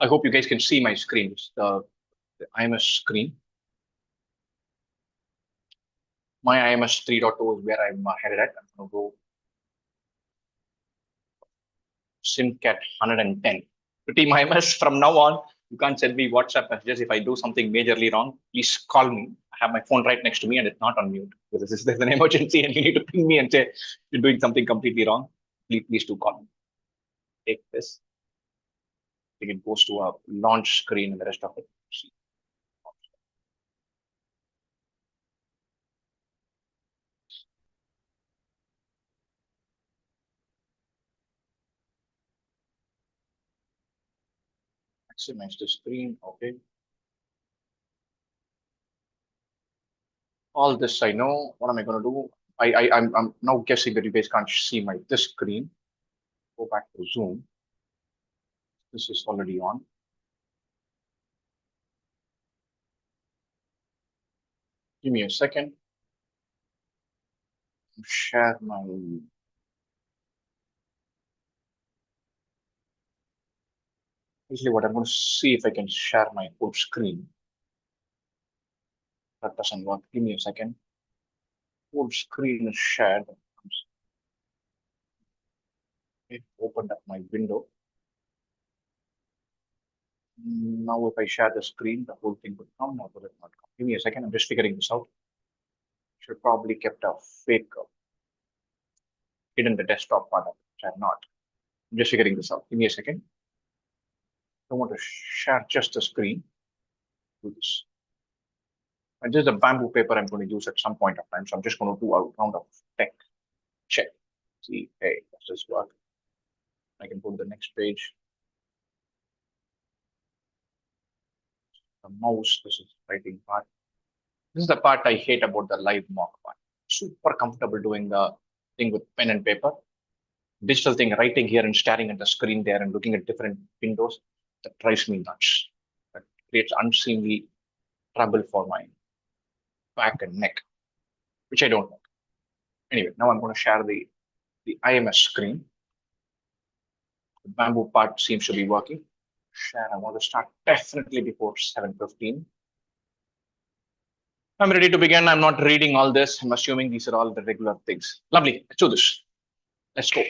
I hope you guys can see my screen. It's the IMS screen. My IMS 3.0 is where I'm headed at. I'm going to go SimCAT 110. To Team IMS, from now on, you can't send me WhatsApp messages. If I do something majorly wrong, please call me. I have my phone right next to me and it's not on mute. Because there's an emergency and you need to ping me and say you're doing something completely wrong. Please do call me. Take this. It goes to a launch screen and the rest of it. See. Maximize the screen. Okay. All this I know. What am I going to do? I'm now guessing that you guys can't see my this screen. Go back to Zoom. This is already on. Give me a second. Share my Usually what I'm going to see if I can share my full screen. That doesn't work. Give me a second. Full screen is shared. It opened up my window. Now if I share the screen, the whole thing would come or will it not come? Give me a second. I'm just figuring this out. Should probably kept a fake hidden the desktop part of it, which I'm not. I'm just figuring this out. Give me a second. I want to share just the screen. Do this. And this is a bamboo paper I'm going to use at some point of time. So I'm just going to do a round of tech check. See, hey, does this work? I can go to the next page. The mouse, this is the writing part. This is the part I hate about the live mock part. Super comfortable doing the thing with pen and paper. Digital thing, writing here and staring at the screen there and looking at different windows, that drives me nuts. That creates unseemly trouble for my back and neck, which I don't like. Anyway, now I'm going to share the IMS screen. The bamboo part seems to be working. Share, I want to start definitely before 7:15. I'm ready to begin. I'm not reading all this. I'm assuming these are all the regular things. Lovely. Let's do this. Let's go.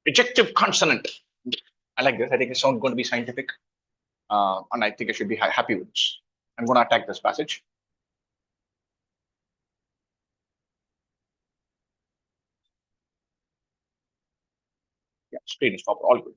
Ejective consonant. I like this. I think it sounds going to be scientific. And I think I should be happy with this. I'm going to attack this passage. Yeah, screen is proper. All good.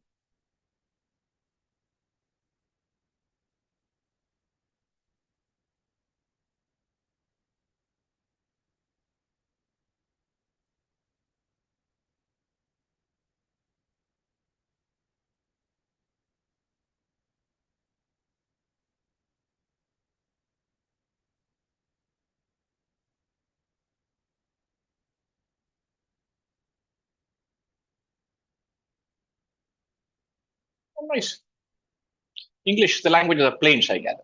Oh, nice. English, the language of the plains, I gather.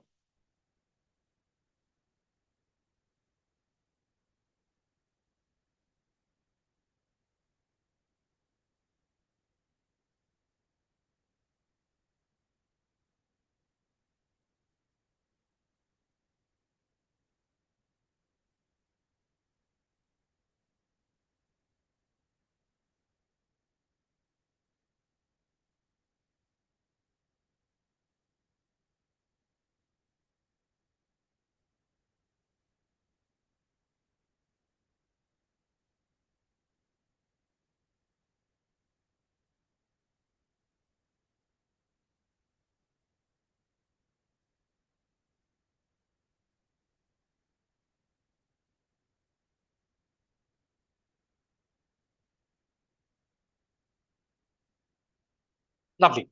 Lovely.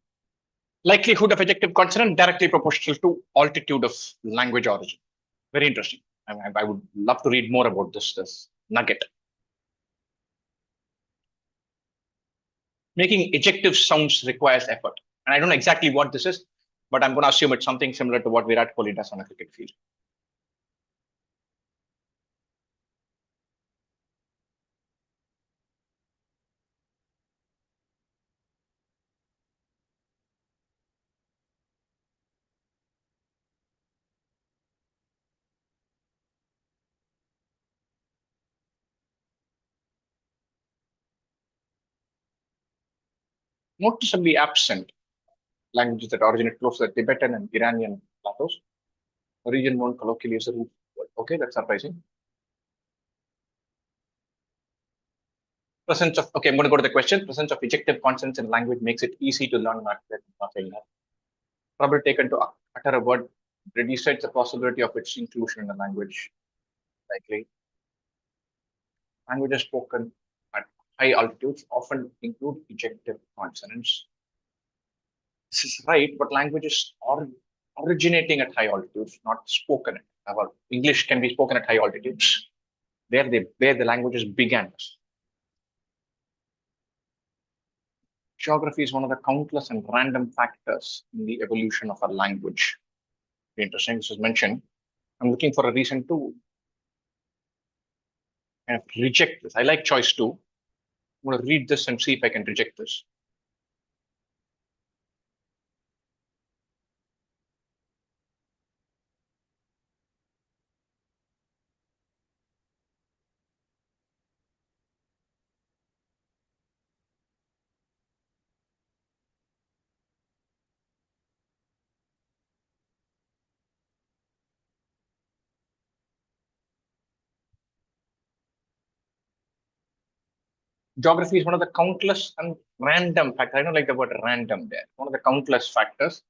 Likelihood of ejective consonant directly proportional to altitude of language origin. Very interesting. I would love to read more about this nugget. Making ejective sounds requires effort. And I don't know exactly what this is, but I'm going to assume it's something similar to what Virat Kohli does on a cricket field. noticeably absent. Languages that originate close to the Tibetan and Iranian plateaus, a region known colloquially as the roof world. Okay, that's surprising. Presence of, okay, I'm going to go to the question. Presence of ejective consonants in language makes it easy to learn math. Trouble taken to utter a word reduces the possibility of its inclusion in the language. Likely, languages spoken at high altitudes often include ejective consonants. This is right, but languages are originating at high altitudes, not spoken at. Well, English can be spoken at high altitudes, where the languages began. Geography is one of the countless and random factors in the evolution of a language. Interesting, this was mentioned. I'm looking for a reason to kind of reject this. I like choice two. I'm going to read this and see if I can reject this. Geography is one of the countless and random factors. I don't like the word random there. One of the countless factors.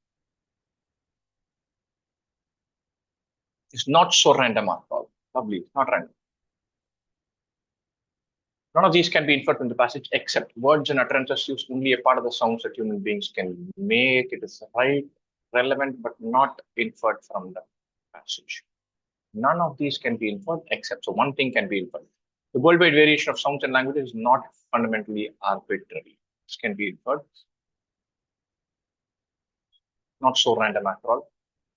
It's not so random at all. Lovely, it's not random. None of these can be inferred from the passage except words and utterances use only a part of the sounds that human beings can make. It is right, relevant, but not inferred from the passage. None of these can be inferred except, so one thing can be inferred. The worldwide variation of sounds and languages is not fundamentally arbitrary. This can be inferred. Not so random after all.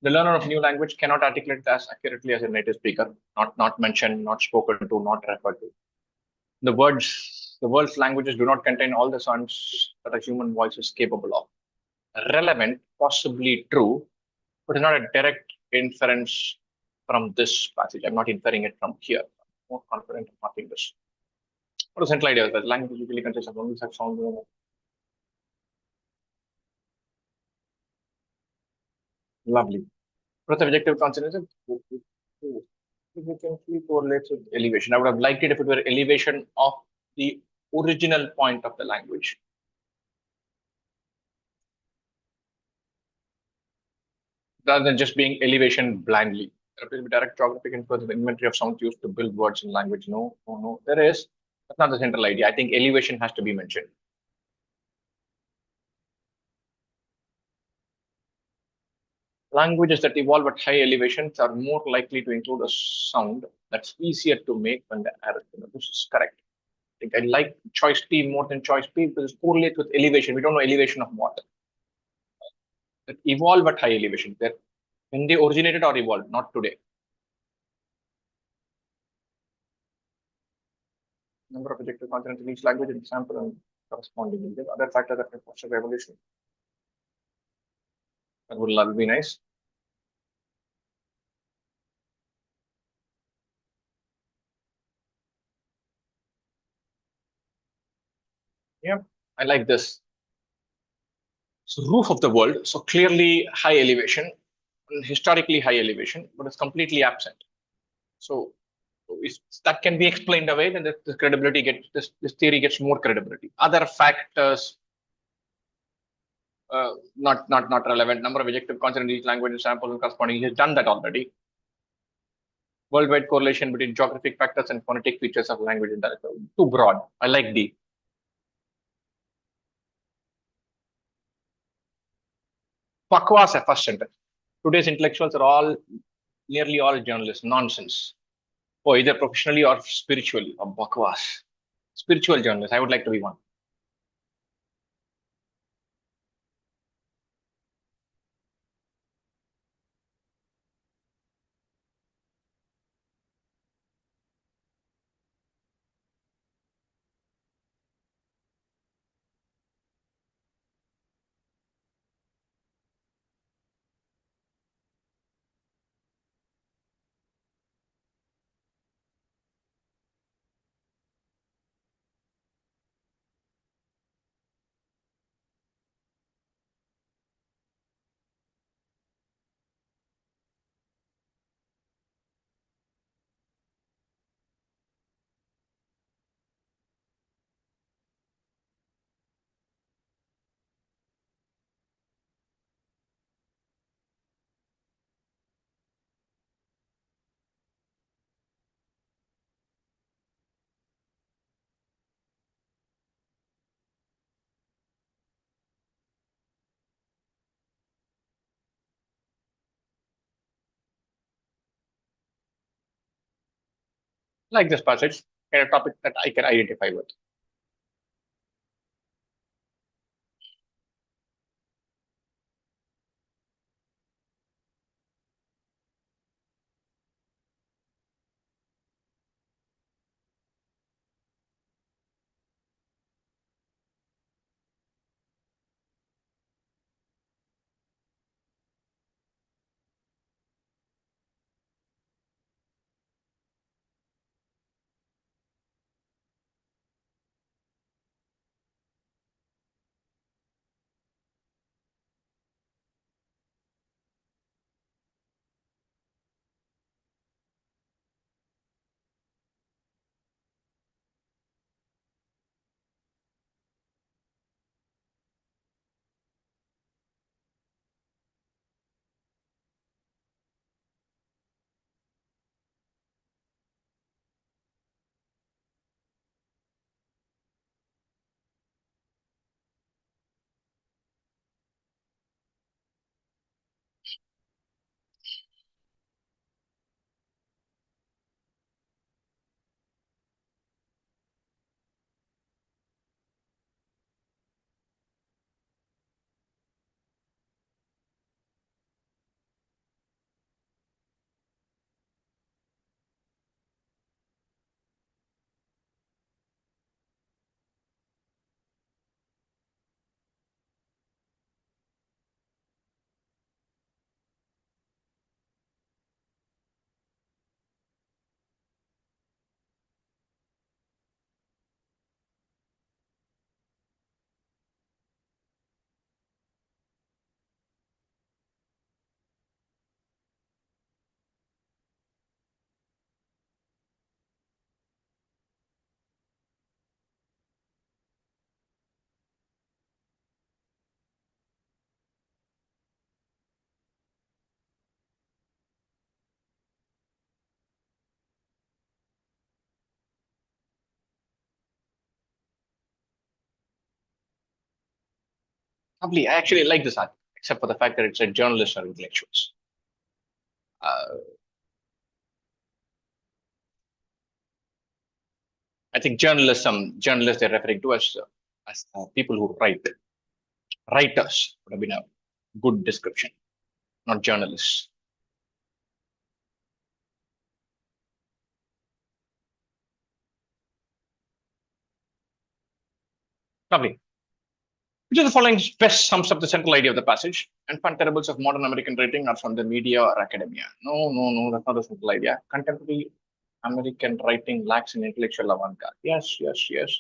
The learner of new language cannot articulate as accurately as a native speaker, not mentioned, not spoken to, not referred to. The world's languages do not contain all the sounds that a human voice is capable of. Relevant, possibly true, but it's not a direct inference from this passage. I'm not inferring it from here. I'm more confident of marking this. What are the central ideas? That language usually consists of only such sounds. Lovely. What objective consonants significantly correlates with elevation. I would have liked it if it were elevation of the original point of the language. Rather than just being elevation blindly. There appears to be direct geographic influence of the inventory of sounds used to build words in language. No, no, no. There is. That's not the central idea. I think elevation has to be mentioned. Languages that evolve at high elevations are more likely to include a sound that's easier to make when the air is thinner. This is correct. I like choice P more than choice P because it correlates with elevation. We don't know elevation of what. That evolve at high elevation. That when they originated or evolved, not today. Number of adjective consonants in each language, example, and corresponding. There other factors that can foster evolution. That would be nice. Yeah, I like this. So roof of the world. So clearly high elevation, historically high elevation, but it's completely absent. So if that can be explained away, then the credibility gets this theory gets more credibility. Other factors, not relevant. Number of adjective consonants in each language, samples and corresponding. He has done that already. Worldwide correlation between geographic factors and phonetic features of language. Too broad. I like D. Pakwas at first sentence. Today's intellectuals are nearly all journalists. Nonsense. Oh, either professionally or spiritually. Or bakwas. Spiritual journalists. I would like to be one. like this passage, and a topic that I can identify with. Probably, I actually like this article, except for the fact that it's a journalist or intellectuals. Uh, I think journalists they're referring to as people who write. Writers would have been a good description, not journalists. Lovely. Which of the following best sums up the central idea of the passage? And fun terribles of modern American writing are from the media or academia. No, no, no, that's not the central idea. Contemporary American writing lacks in intellectual avant-garde. Yes, yes, yes.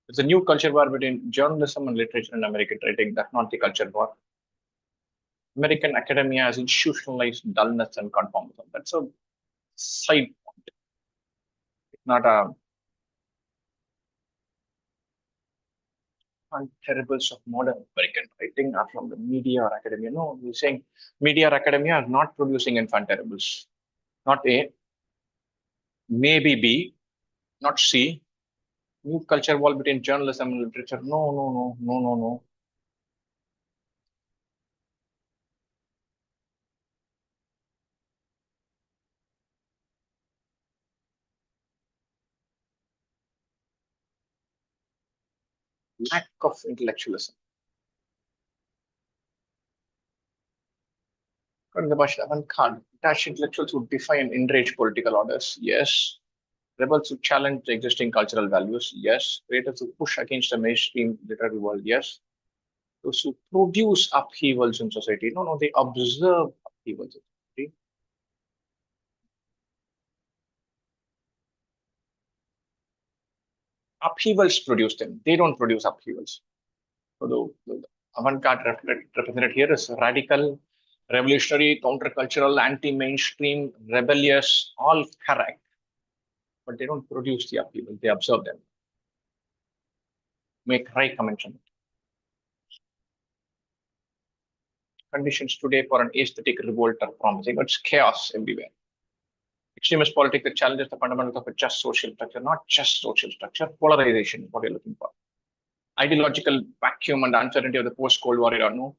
It's a new culture war between journalism and literature in American writing. That's not the culture war. American academia has institutionalized dullness and conformism. That's a side point. It's not a terribles of modern American writing are from the media or academia. No, we're saying media or academia are not producing infant terribles. Not A, maybe B, not C. New culture wall between journalism and literature. No, no, no, no, no, no. Lack of intellectualism. According to Bashir Khan, detached intellectuals would defy and enrage political orders. Yes. Rebels who challenge the existing cultural values. Yes. Creators who push against the mainstream literary world. Yes. Those who produce upheavals in society. No, no, they observe upheavals in society. Upheavals produce them. They don't produce upheavals. So the avant-garde represented here is radical, revolutionary, countercultural, anti-mainstream, rebellious, all correct, but they don't produce the upheaval. They observe them, make right comments on it. Conditions today for an aesthetic revolt are promising. It's chaos everywhere. Extremist politics that challenges the fundamentals of a just social structure, not just social structure, polarization is what you're looking for. Ideological vacuum and uncertainty of the post-Cold War era. No,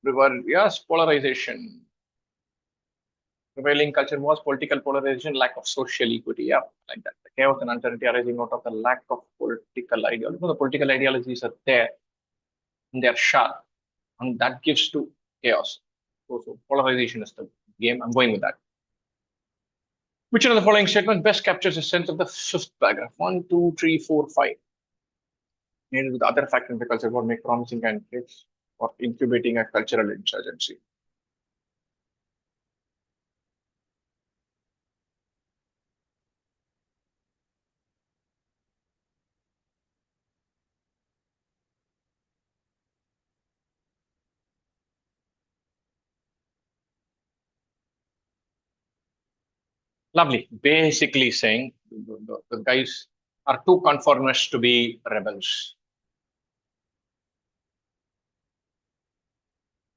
we were, yes, polarization. Prevailing culture was political polarization, lack of social equity. Yeah, like that. The chaos and uncertainty arising out of the lack of political ideology. The political ideologies are there and they are sharp, and that gives to chaos. So polarization is the game. I'm going with that. Which one of the following statements best captures the sense of the fifth paragraph? One, two, three, four, five. Made with other factors in the culture for make promising candidates or incubating a cultural insurgency. Lovely. Basically saying the guys are too conformist to be rebels.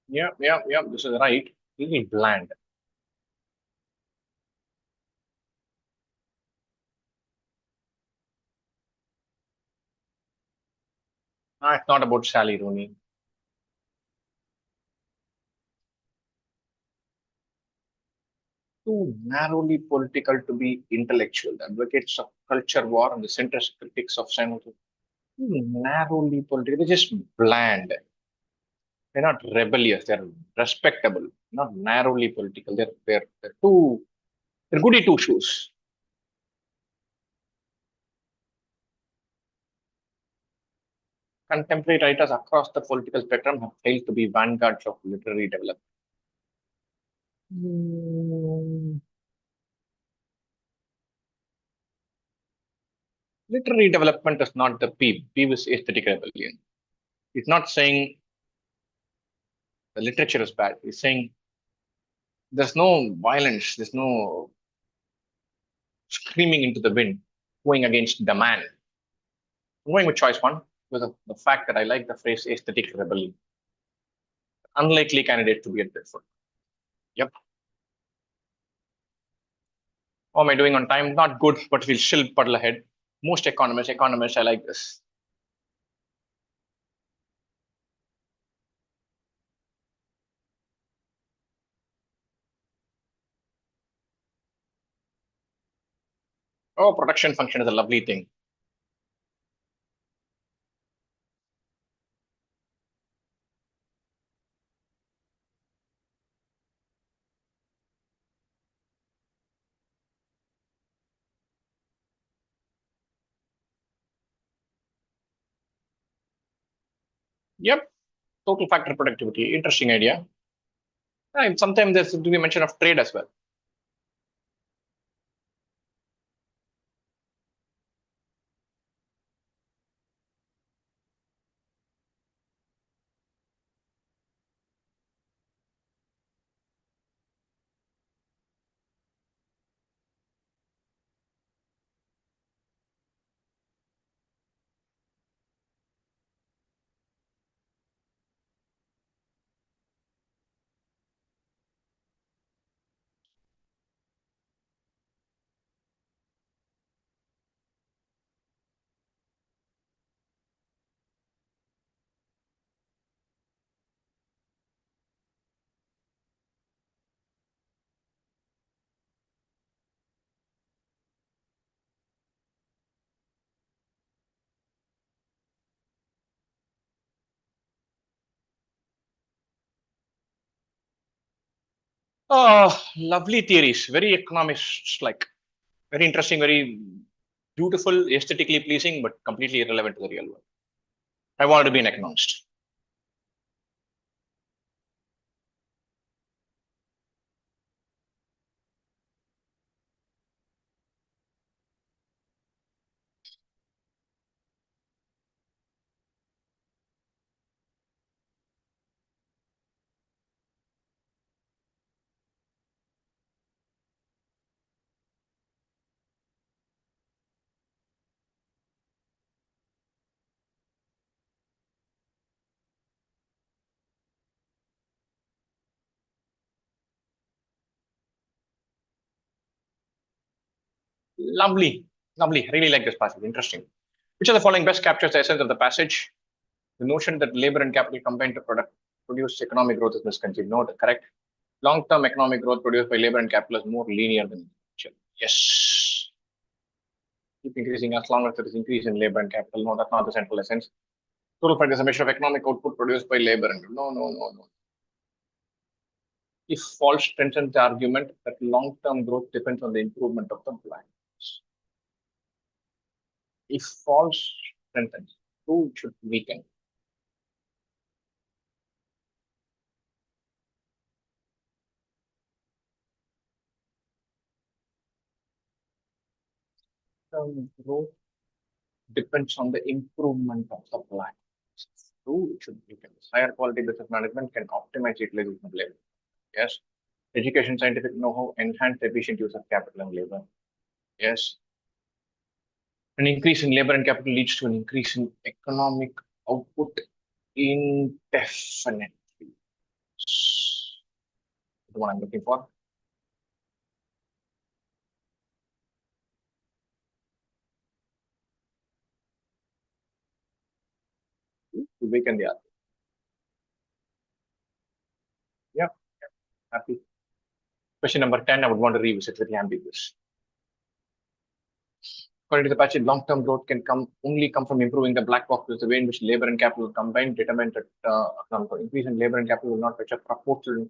Yeah, yeah, yeah. This is right. Really bland. It's not about Sally Rooney. Too narrowly political to be intellectual. The advocates of culture war and the centrist critics of science. Too narrowly political. They're just bland. They're not rebellious. They're respectable. Not narrowly political. They're too. They're goody two shoes. Contemporary writers across the political spectrum have failed to be vanguards of literary development. Hmm. Literary development is not the P. P is aesthetic rebellion. He's not saying the literature is bad. He's saying there's no violence, there's no screaming into the wind, going against the man. I'm going with choice one because of the fact that I like the phrase aesthetic rebellion. Unlikely candidate to be at that foot. Yep. How am I doing on time? Not good, but we'll still puddle ahead. Most economists, I like this. Oh, production function is a lovely thing. Yep. Total factor productivity. Interesting idea. And sometimes there's to be mention of trade as well. Oh, lovely theories. Very economists like. Very interesting, very beautiful, aesthetically pleasing, but completely irrelevant to the real world. I wanted to be an economist. Lovely, lovely. Really like this passage. Interesting. Which of the following best captures the essence of the passage? The notion that labor and capital combine to produce economic growth is misconceived. No, correct. Long-term economic growth produced by labor and capital is more linear than initial. Yes. Keep increasing as long as there is increase in labor and capital. No, that's not the central essence. Total price is a measure of economic output produced by labor. And no, no, no, no. If false strengthens the argument that long-term growth depends on the improvement of the balance. If false strengthens, who should weaken? Growth depends on the improvement of supply. Who should weaken? Higher quality business management can optimize utilization of labor. Yes. Education, scientific know-how, enhance efficient use of capital and labor. Yes. An increase in labor and capital leads to an increase in economic output indefinitely. The one I'm looking for. To weaken the other. Yeah, happy. Question number 10, I would want to revisit with the ambiguous. According to the passage, long-term growth can only come from improving the black box, which is the way in which labor and capital combine, determine that increase in labor and capital will not fetch a proportional.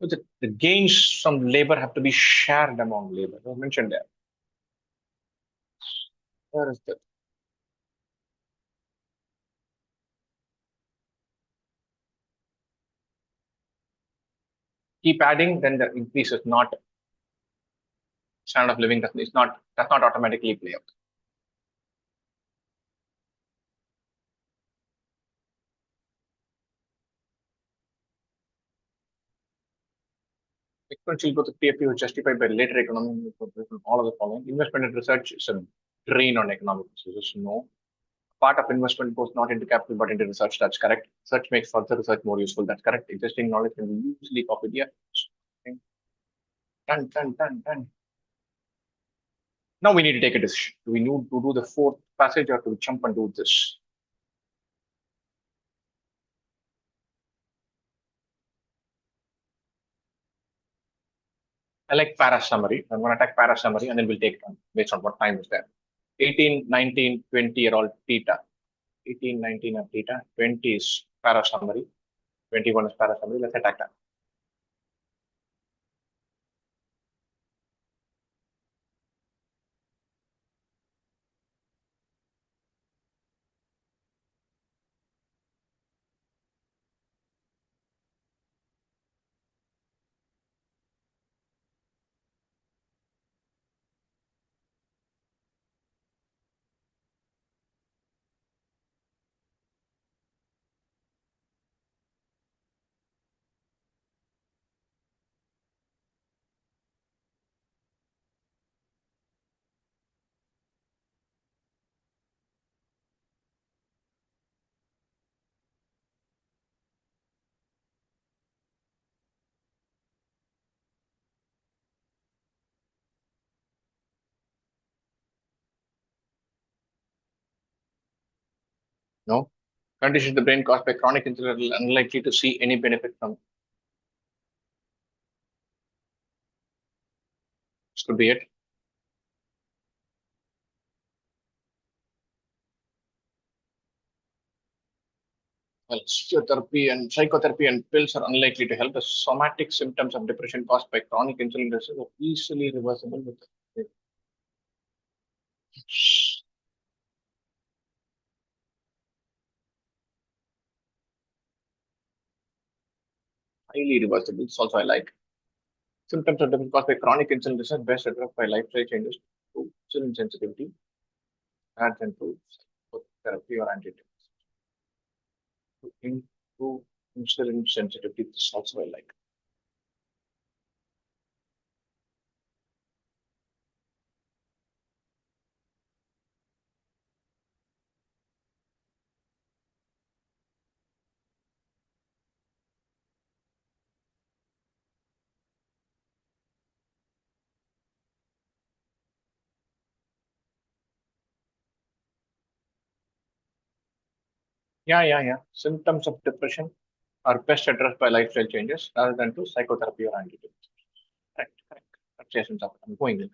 So the gains from labor have to be shared among labor. I mentioned there. Where is that? Keep adding, then the increase is not standard of living does not automatically play out. Exponential growth of PFP was justified by later economic all of the following. Investment in research is a drain on economic resources. No. Part of investment goes not into capital but into research. That's correct. Research makes further research more useful. That's correct. Existing knowledge can be easily copied. Yeah. Done, done, done, done. Now we need to take a decision. Do we need to do the fourth passage or to jump and do this? I like para summary. I'm going to attack para summary and then we'll take it on based on what time is there. 18, 19, 20 are all theta. 18, 19 are theta. 20 is para summary. 21 is para summary. Let's attack that. No. Condition of the brain caused by chronic injury are unlikely to see any benefit from. This could be it. Well, psychotherapy and pills are unlikely to help. The somatic symptoms of depression caused by chronic insulin resistance are easily reversible with highly reversible. It's also I like. Symptoms of depression caused by chronic insulin resistance best addressed by lifestyle changes to insulin sensitivity, ads and to therapy or antidepressants. To improve insulin sensitivity, this is also I like. Yeah. Symptoms of depression are best addressed by lifestyle changes rather than to psychotherapy or antidepressants. Correct. That's the essence of it. I'm going with.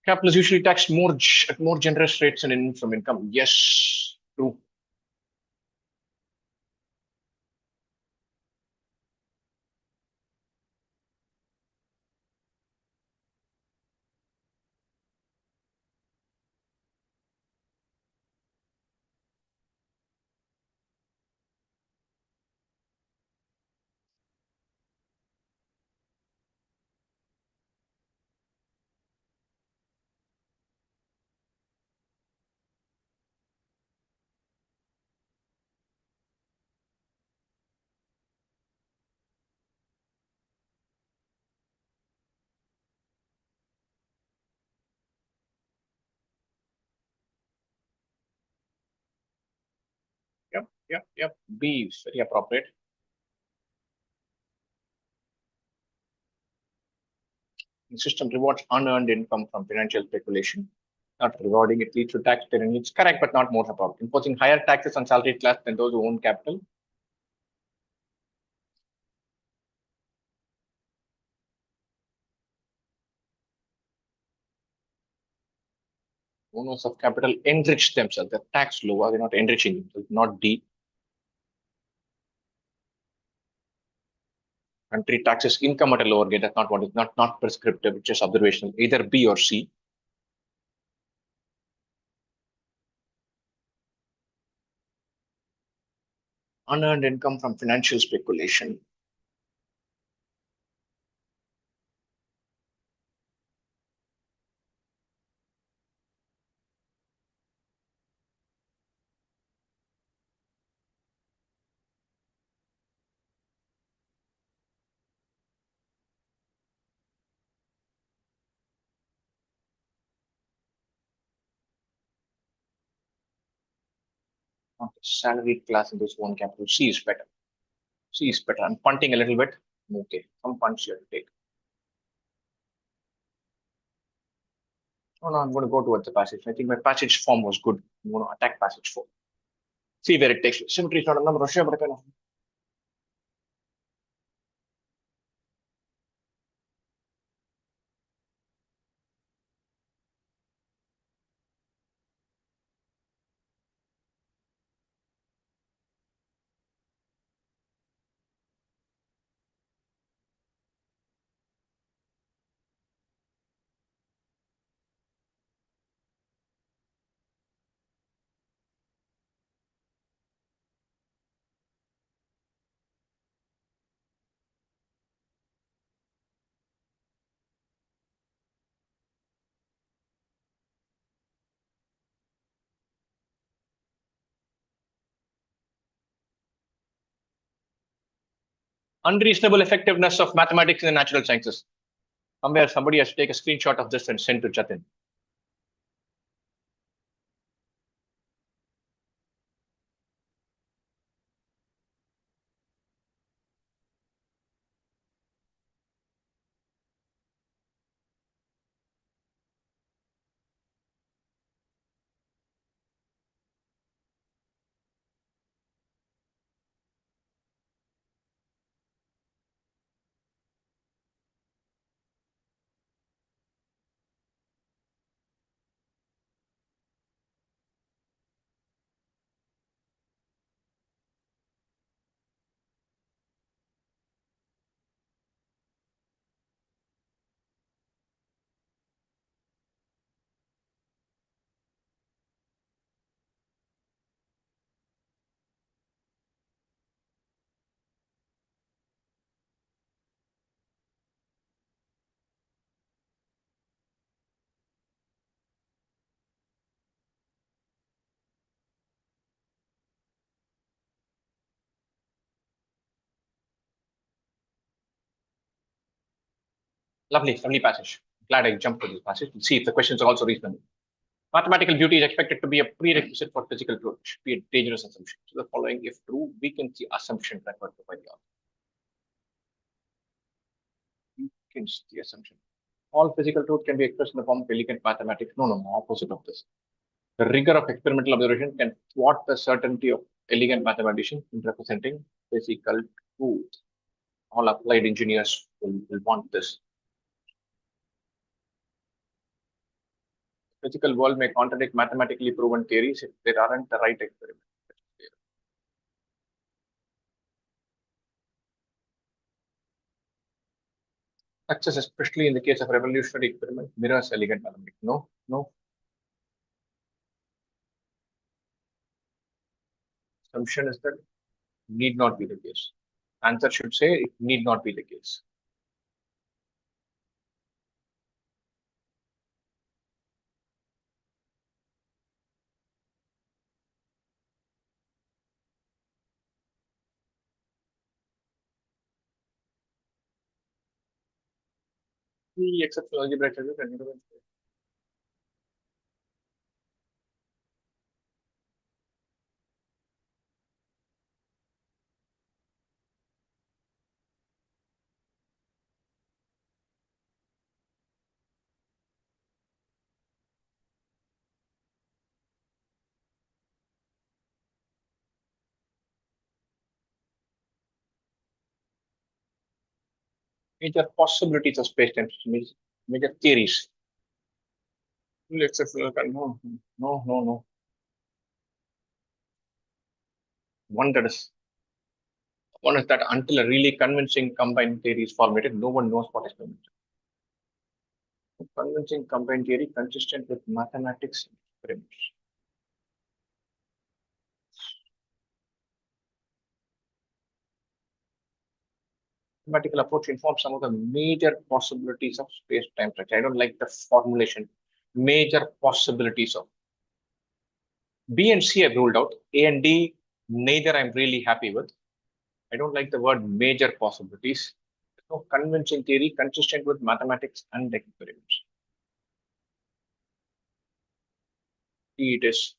Capitalists usually tax at more generous rates and from income. Yes, true. Yep. B is very appropriate. The system rewards unearned income from financial speculation. Not rewarding it leads to tax tyranny. It's correct, but not more appropriate. Imposing higher taxes on salaried class than those who own capital. Owners of capital enrich themselves. They're taxed lower. They're not enriching themselves. Not D. Country taxes income at a lower rate. That's not what is not prescriptive. It's just observational. Either B or C. Unearned income from financial speculation. Not the salaried class in those who own capital. C is better. C is better. I'm punting a little bit. Okay. Some punch here to take. Oh, no, I'm going to go towards the passage. I think my passage form was good. I'm going to attack passage 4. See where it takes you. Symmetry is not a number of but kind of. Unreasonable effectiveness of mathematics in the natural sciences. Somewhere somebody has to take a screenshot of this and send to Jatin. Lovely passage. Glad I jumped to this passage. We'll see if the questions are also reasonable. Mathematical beauty is expected to be a prerequisite for physical truth. It should be a dangerous assumption. So the following, if true, weakens the assumption referred to by the author. Weakens the assumption. All physical truth can be expressed in the form of elegant mathematics. No, opposite of this. The rigor of experimental observation can thwart the certainty of elegant mathematicians in representing physical truth. All applied engineers will want this. Physical world may contradict mathematically proven theories if there aren't the right experiments. Success, especially in the case of revolutionary experiment, mirrors elegant mathematics. No, no. Assumption is that need not be the case. Answer should say it need not be the case. The exceptional algebraic and major possibilities of space time, major theories. Exceptional, no, no, no, no. One that is one is that until a really convincing combined theory is formulated, no one knows what is permitted. Convincing combined theory consistent with mathematics experiments. Mathematical approach informs some of the major possibilities of space-time structure. I don't like the formulation. Major possibilities of B and C I've ruled out. A and D, neither I'm really happy with. I don't like the word major possibilities. No convincing theory consistent with mathematics and experiments. D it is.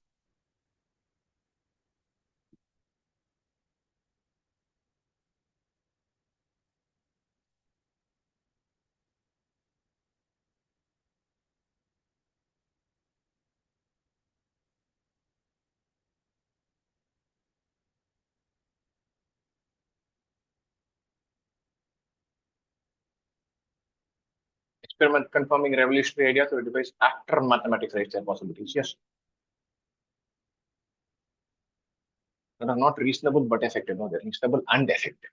Experiment confirming revolutionary ideas to a device after mathematics raised their possibilities. Yes, that are not reasonable but effective. No, they're reasonable and effective.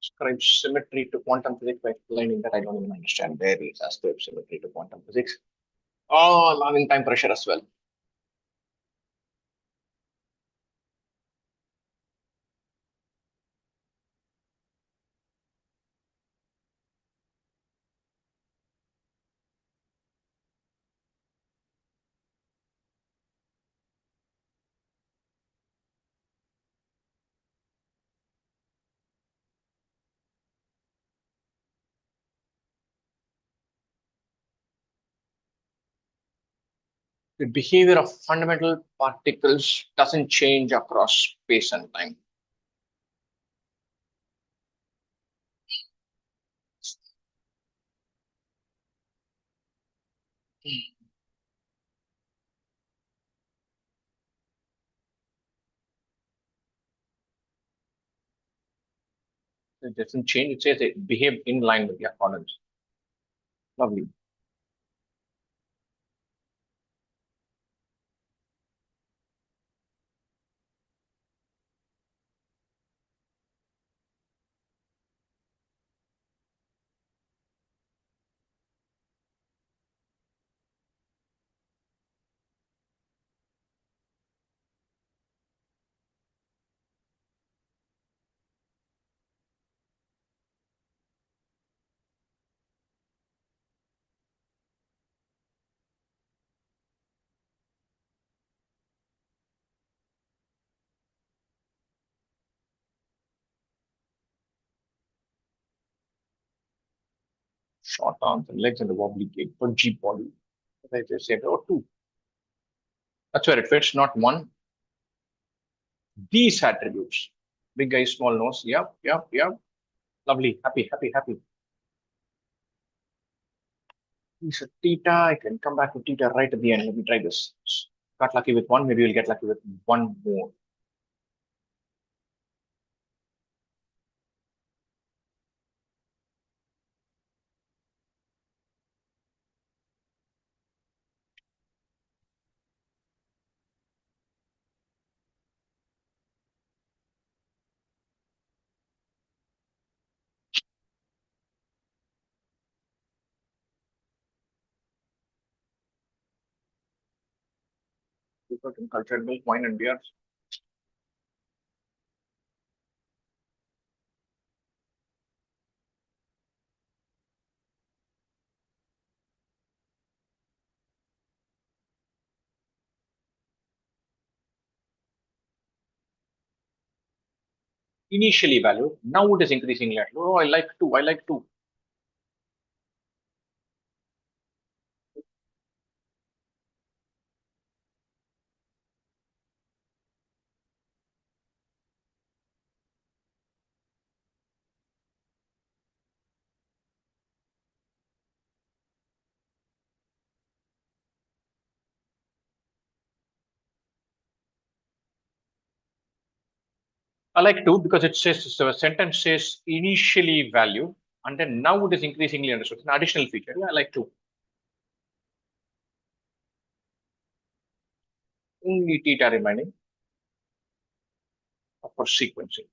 Ascribe symmetry to quantum physics by explaining that I don't even understand where is ascribe symmetry to quantum physics. Oh, I'm having time pressure as well. The behavior of fundamental particles doesn't change across space and time. It doesn't change. It says it behave in line with the accordance. Lovely. short arms and legs and a wobbly gait, pudgy body. As I just said, oh, two. That's where it fits, not one. These attributes. Big eyes, small nose. Yep, yep, yep. Lovely. Happy, happy, happy. He's a theta. I can come back to theta right at the end. Let me try this. Got lucky with one. Maybe we'll get lucky with one more. Certain cultured milk, wine, and beer. Initially valued. Now it is increasingly at low. Oh, I like two. I like two. I like two because it says the sentence says initially valued, and then now it is increasingly understood. It's an additional feature. Yeah, I like two. Only theta remaining for sequencing.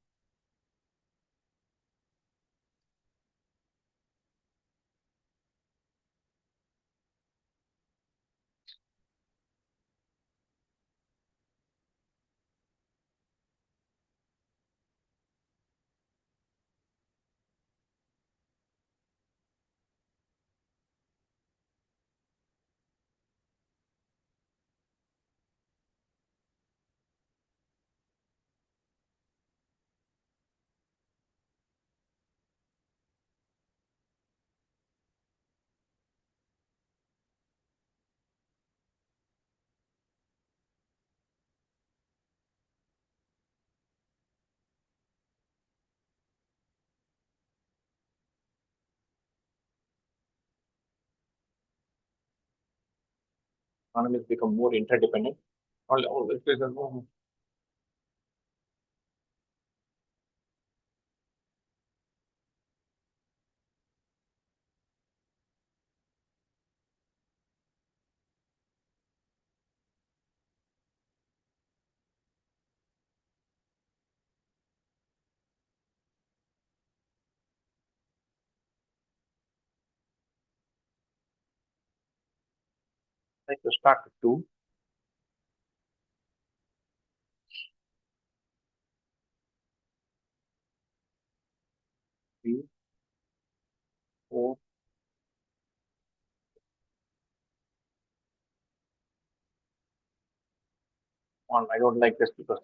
Economies become more interdependent. Like to start with two, three, four, one. I don't like this because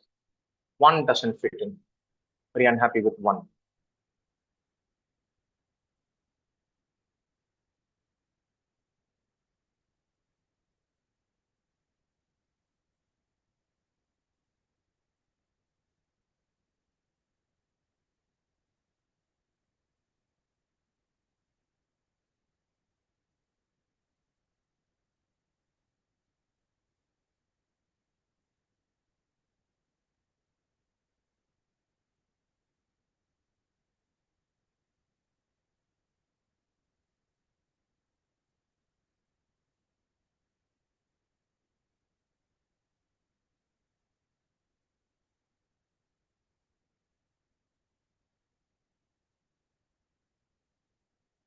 one doesn't fit in. Very unhappy with one.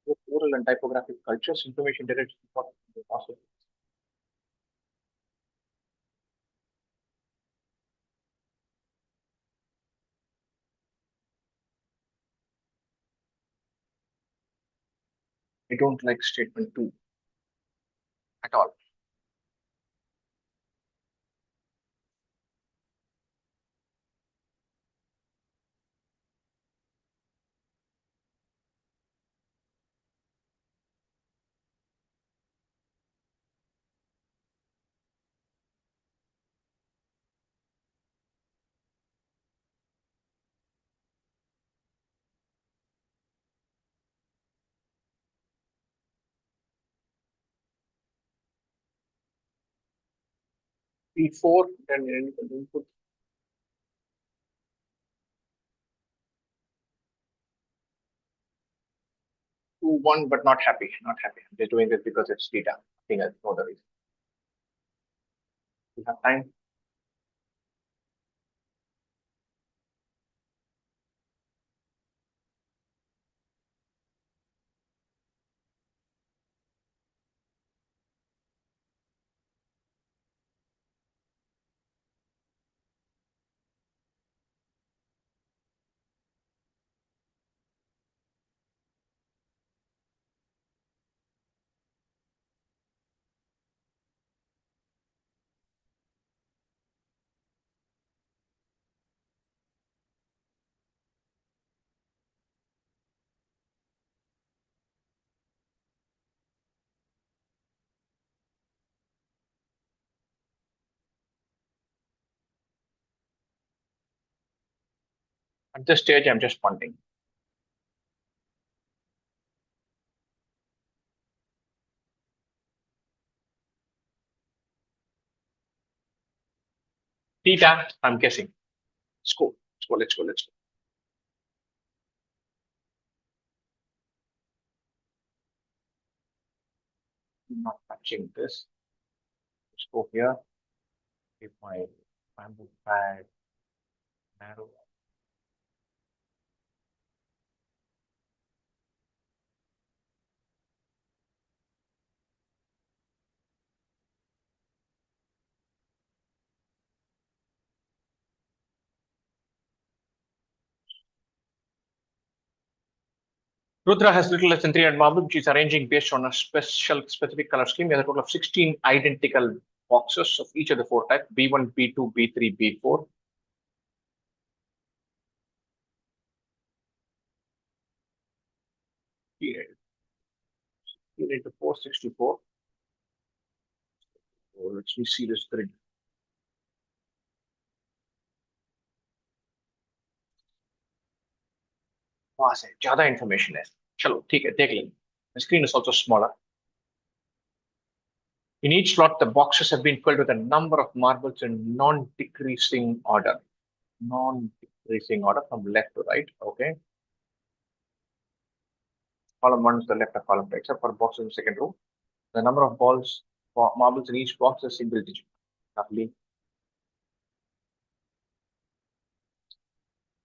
With oral and typographic cultures, information direction possible. I don't like statement two at all. P4, then input 2, 1, but not happy. Not happy. They're doing this because it's theta. I think that's no other reason. We have time. At this stage, I'm just punting. Theta, I'm guessing. Let's go. Let's go. Let's go. Let's go. I'm not touching this. Let's go here. If my bamboo pad narrow. Rudra has little less than 300 marbles, which is arranging based on a specific color scheme. We have a total of 16 identical boxes of each of the four types: B1, B2, B3, B4. Period. Period to 464. So let's see this grid. वहां से ज्यादा information है चलो ठीक है देख लेंगे the screen is also smaller. In each slot, the boxes have been filled with a number of marbles in non-decreasing order. Non-decreasing order from left to right. Okay. Column 1 is the left of column 2, except for boxes in the second row. The number of marbles in each box is single digit. Lovely.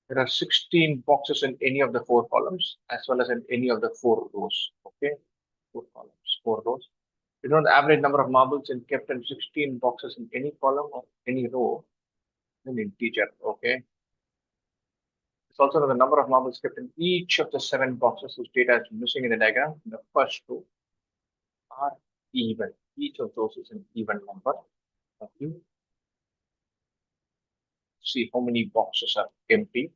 There are 16 boxes in any of the four columns, as well as in any of the four rows. Okay. Four columns, four rows. You know the average number of marbles kept in 16 boxes in any column or any row, an integer. Okay. It's also the number of marbles kept in each of the 7 boxes whose data is missing in the diagram. The first two are even. Each of those is an even number. Okay. See how many boxes are empty.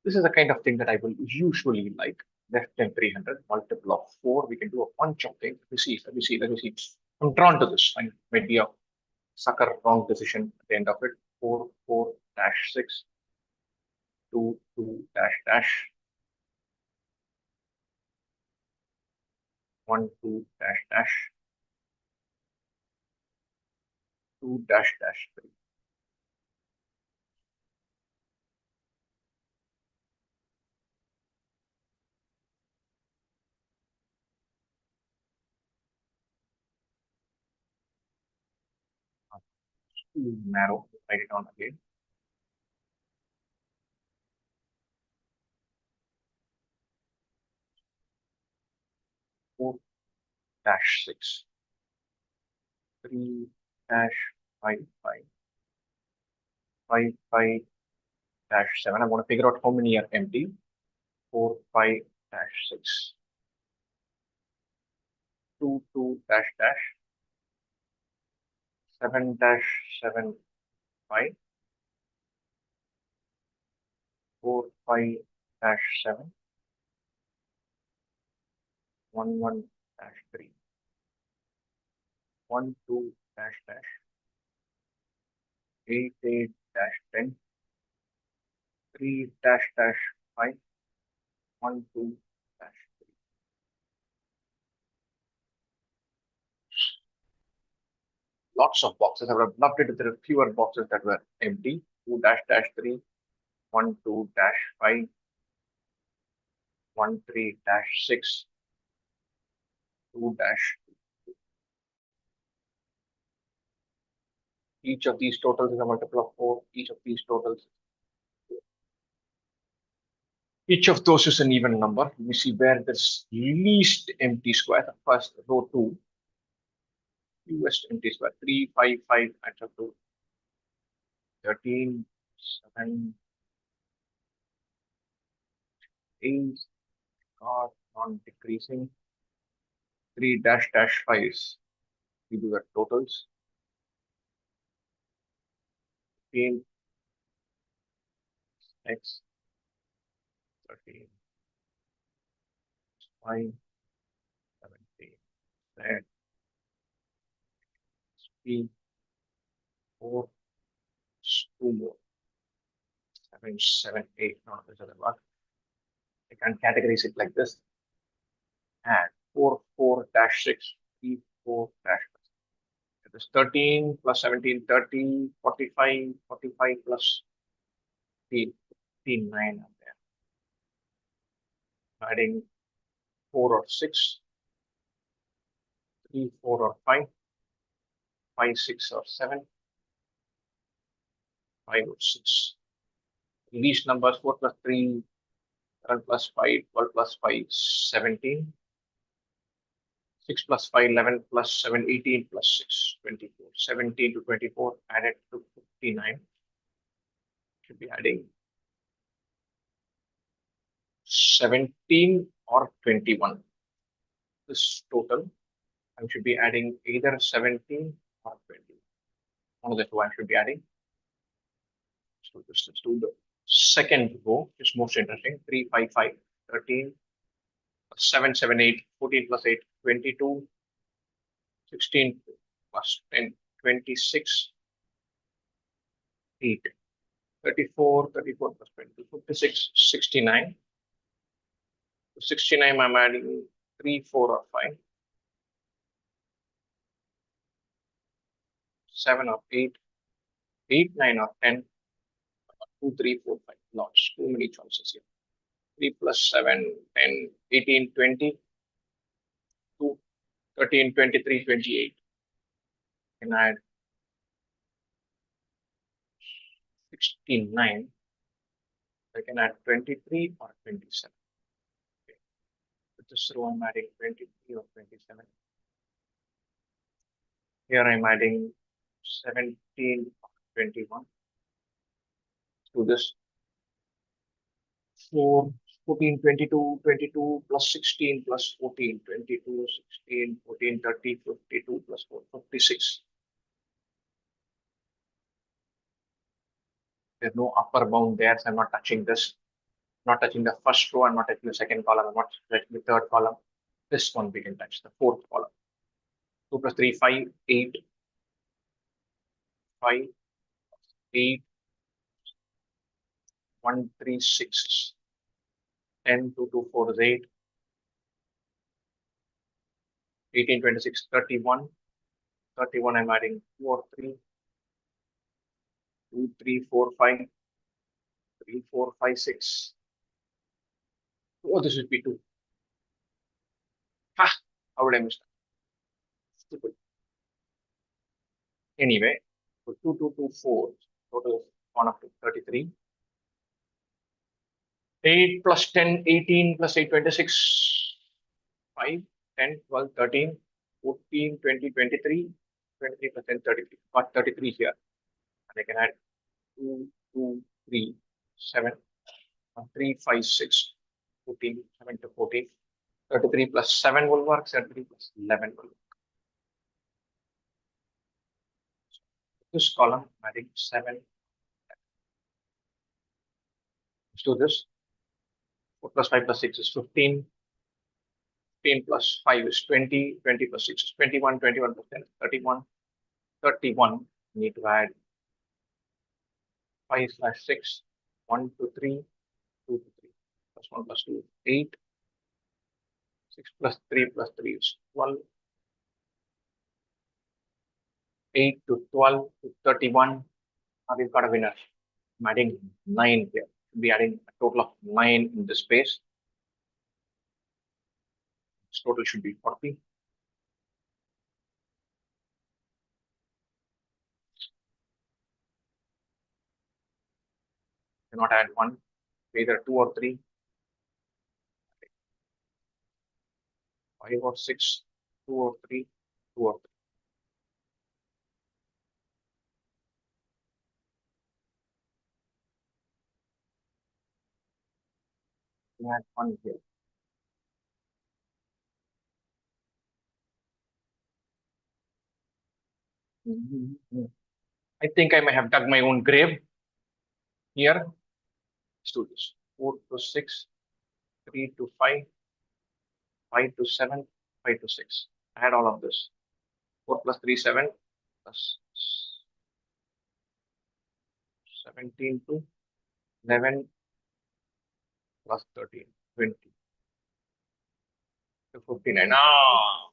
This is the kind of thing that I will usually like. Less than 300, multiple of 4. We can do a bunch of things. Let me see. Let me see. Let me see. I'm drawn to this. I might be a sucker wrong decision at the end of it. 4, 4 dash 6, 2, 2 dash dash, 1, 2 dash dash, 2 dash dash 3. Too narrow. Write it down again. 4 dash 6, 3 dash 5, 5, 5, 5 dash 7. I want to figure out how many are empty. 4, 5 dash 6, 2, 2 dash dash, 7 dash 7, 5, 4, 5 dash 7, 1, 1 dash 3, 1, 2 dash dash, 8, 8 dash 10, 3 dash dash 5, 1, 2 dash 3. lots of boxes. I would have loved it if there were fewer boxes that were empty. 2 dash dash 3, 1 2 dash 5, 1 3 dash 6, 2 dash. Each of these totals is a multiple of 4. Each of these totals, each of those is an even number. Let me see where there's least empty square. First row 2, fewest empty square. 3 5 5 adds up to 13, 7, 8. God, non decreasing. 3 dash dash 5s. We do the totals. 15 x 13 y 17 z p 4 2 more 7 7 8. No, this doesn't work. I can categorize it like this. And 4 4 dash 6 3 4 dash. It is 13 plus 17 30 45 45 plus 15 9 up there. Adding 4 or 6, 3 4 or 5, 5 6 or 7, 5 or 6. These numbers 4 plus 3, 7 plus 5, 12 plus 5, 17. 6 plus 5, 11 plus 7, 18 plus 6, 24. 17 to 24 added to 59. Should be adding 17 or 21. This total, I should be adding either 17 or 20. One of the two I should be adding. So let's do the second row, which is most interesting. 3 5 5, 13, 7 7 8, 14 plus 8, 22, 16 plus 10, 26, 8, 34, 34 plus 20, 56, 69. To 69, I'm adding 3, 4 or 5, 7 or 8, 8, 9 or 10, 2, 3, 4, 5. Lots, too many choices here. 3 plus 7, 10, 18, 20, 2, 13, 23, 28. Can add 69. I can add 23 or 27. Okay. With this row, I'm adding 23 or 27. Here I'm adding 17 or 21. To this 4, 14, 22, 22 plus 16 plus 14, 22, 16, 14, 30, 52 plus 4, 56. There's no upper bound there, so I'm not touching this. Not touching the first row, I'm not touching the second column, I'm not touching the third column. This one we can touch, the fourth column. 2 plus 3, 5, 8, 5, 8, 1, 3, 6, 10, 2, 2, 4 is 8, 18, 26, 31, 31 I'm adding 2 or 3, 2, 3, 4, 5, 3, 4, 5, 6. Oh, this would be 2. Ha! How would I miss that? Stupid. Anyway, so 2, 2, 2, 4, total one up to 33. 8 plus 10, 18 plus 8, 26, 5, 10, 12, 13, 14, 20, 23, 23 plus 10, 33. Got 33 here. And I can add 2, 2, 3, 7, 3, 5, 6, 14, 7 to 14. 33 plus 7 will work, 33 plus 11 will work. This column, adding 7. Let's do this. 4 plus 5 plus 6 is 15. 15 plus 5 is 20. 20 plus 6 is 21. 21 plus 10 is 31. 31. Need to add 5 slash 6. 1 to 3. 2 to 3. Plus 1 plus 2 is 8. 6 plus 3 plus 3 is 12. 8 to 12 to 31. Now we've got a winner. I'm adding 9 here. We'll be adding a total of 9 in this space. This total should be 40. Cannot add 1, either 2 or 3, 5 or 6, 2 or 3, 2 or 3. Add 1 here. I think I may have dug my own grave here. Let's do this. 4 to 6, 3 to 5, 5 to 7, 5 to 6. Add all of this. 4 plus 3, 7, plus 17 to 11, plus 13, 20 to 59. Ah,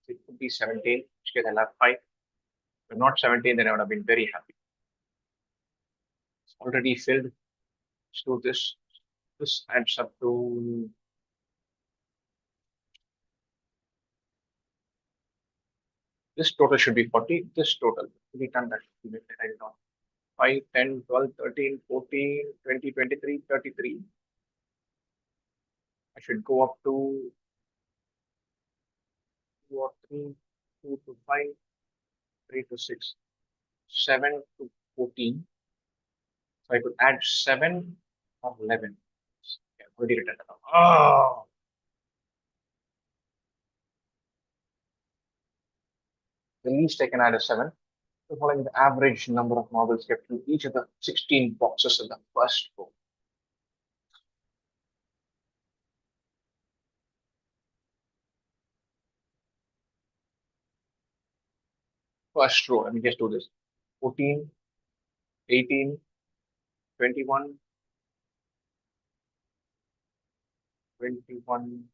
it could be 17, which case I'll have 5. If not 17, then I would have been very happy. It's already filled. Let's do this. This adds up to this total should be 40. This total to be done that should be I did not. 5, 10, 12, 13, 14, 20, 23, 33. I should go up to 2 or 3, 2 to 5, 3 to 6, 7 to 14. So I could add 7 or 11. Yeah, already written it down. Oh, the least I can add is 7. So following the average number of marbles kept in each of the 16 boxes in the first row. First row, let me just do this. 14, 18, 21, 21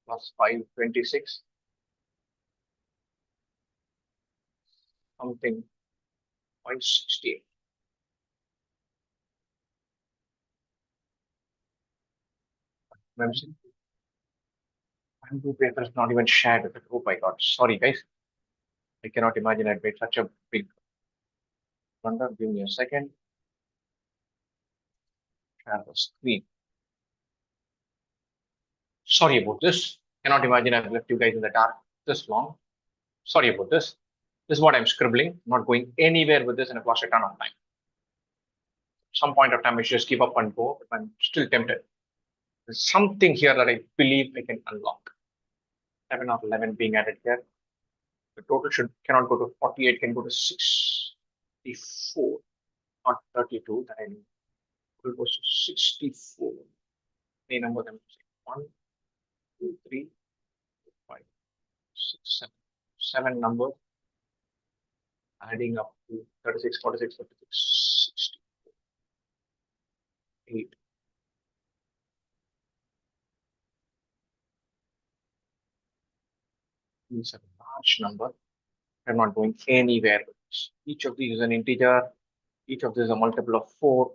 plus 5, 26. Something 568. Bamboo paper is not even shared with the group. I got sorry guys. I cannot imagine I'd made such a big blunder. Give me a second. Share the screen. Sorry about this. Cannot imagine I've left you guys in the dark this long. Sorry about this. This is what I'm scribbling. I'm not going anywhere with this, and I've lost a ton of time. Some point of time I should just give up and go, but I'm still tempted. There's something here that I believe I can unlock. 7 or 11 being added here. The total should cannot go to 48, can go to 64, not 32. That I need. It goes to 64. Any number them 1, 2, 3, 4, 5, 6, 7. 7 numbers adding up to 36, 46, 56, 68. It's a large number. I'm not going anywhere with this. Each of these is an integer. Each of these is a multiple of 4.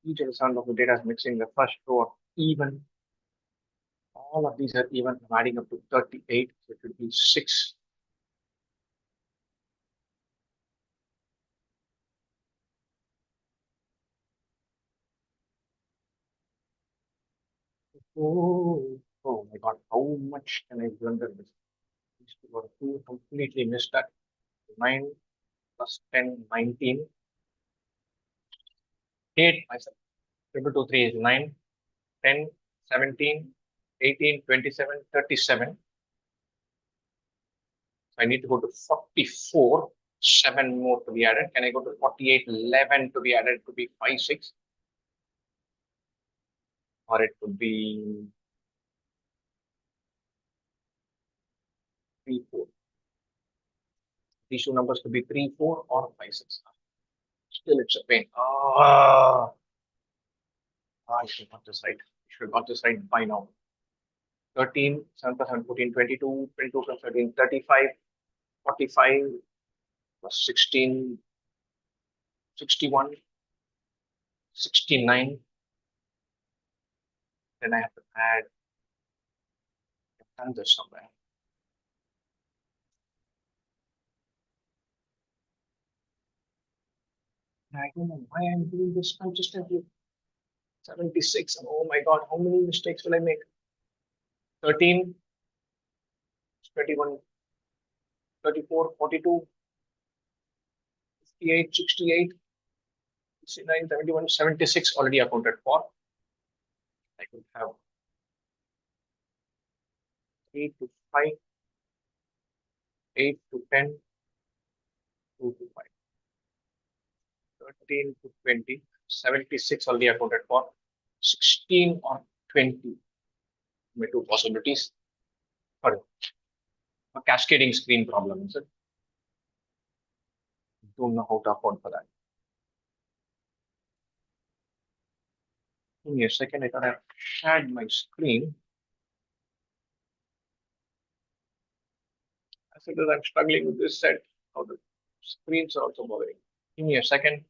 Each of the sum of the data is mixing the first row of even. All of these are even. I'm adding up to 38. So it would be 6. Oh my God. How much can I blunder this? These two are 2. Completely missed that. 9 plus 10, 19. 8 myself. Triple 2, 3 is 9, 10, 17, 18, 27, 37. So I need to go to 44, 7 more to be added. Can I go to 48, 11 to be added to be 5, 6? Or it could be 3, 4. These two numbers could be 3, 4 or 5, 6. Still, it's a pain. I should have got this right. I should have got this right by now. 13, 7 plus 7, 14, 22, 22 plus 13, 35, 45 plus 16, 61, 69. Then I have to add, I've done this somewhere. I don't know why I'm doing this consistently. 76. Oh my God, how many mistakes will I make? 13, 21, 34, 42, 58, 68, 69, 71, 76 already accounted for. I could have 3 to 5, 8 to 10, 2 to 5, 13 to 20, 76 already accounted for, 16 or 20. My two possibilities. Sorry, a cascading screen problem, is it? Don't know how to account for that. Give me a second, I thought I shared my screen. As it is, I'm struggling with this set. How the screens are also bothering. Give me a second.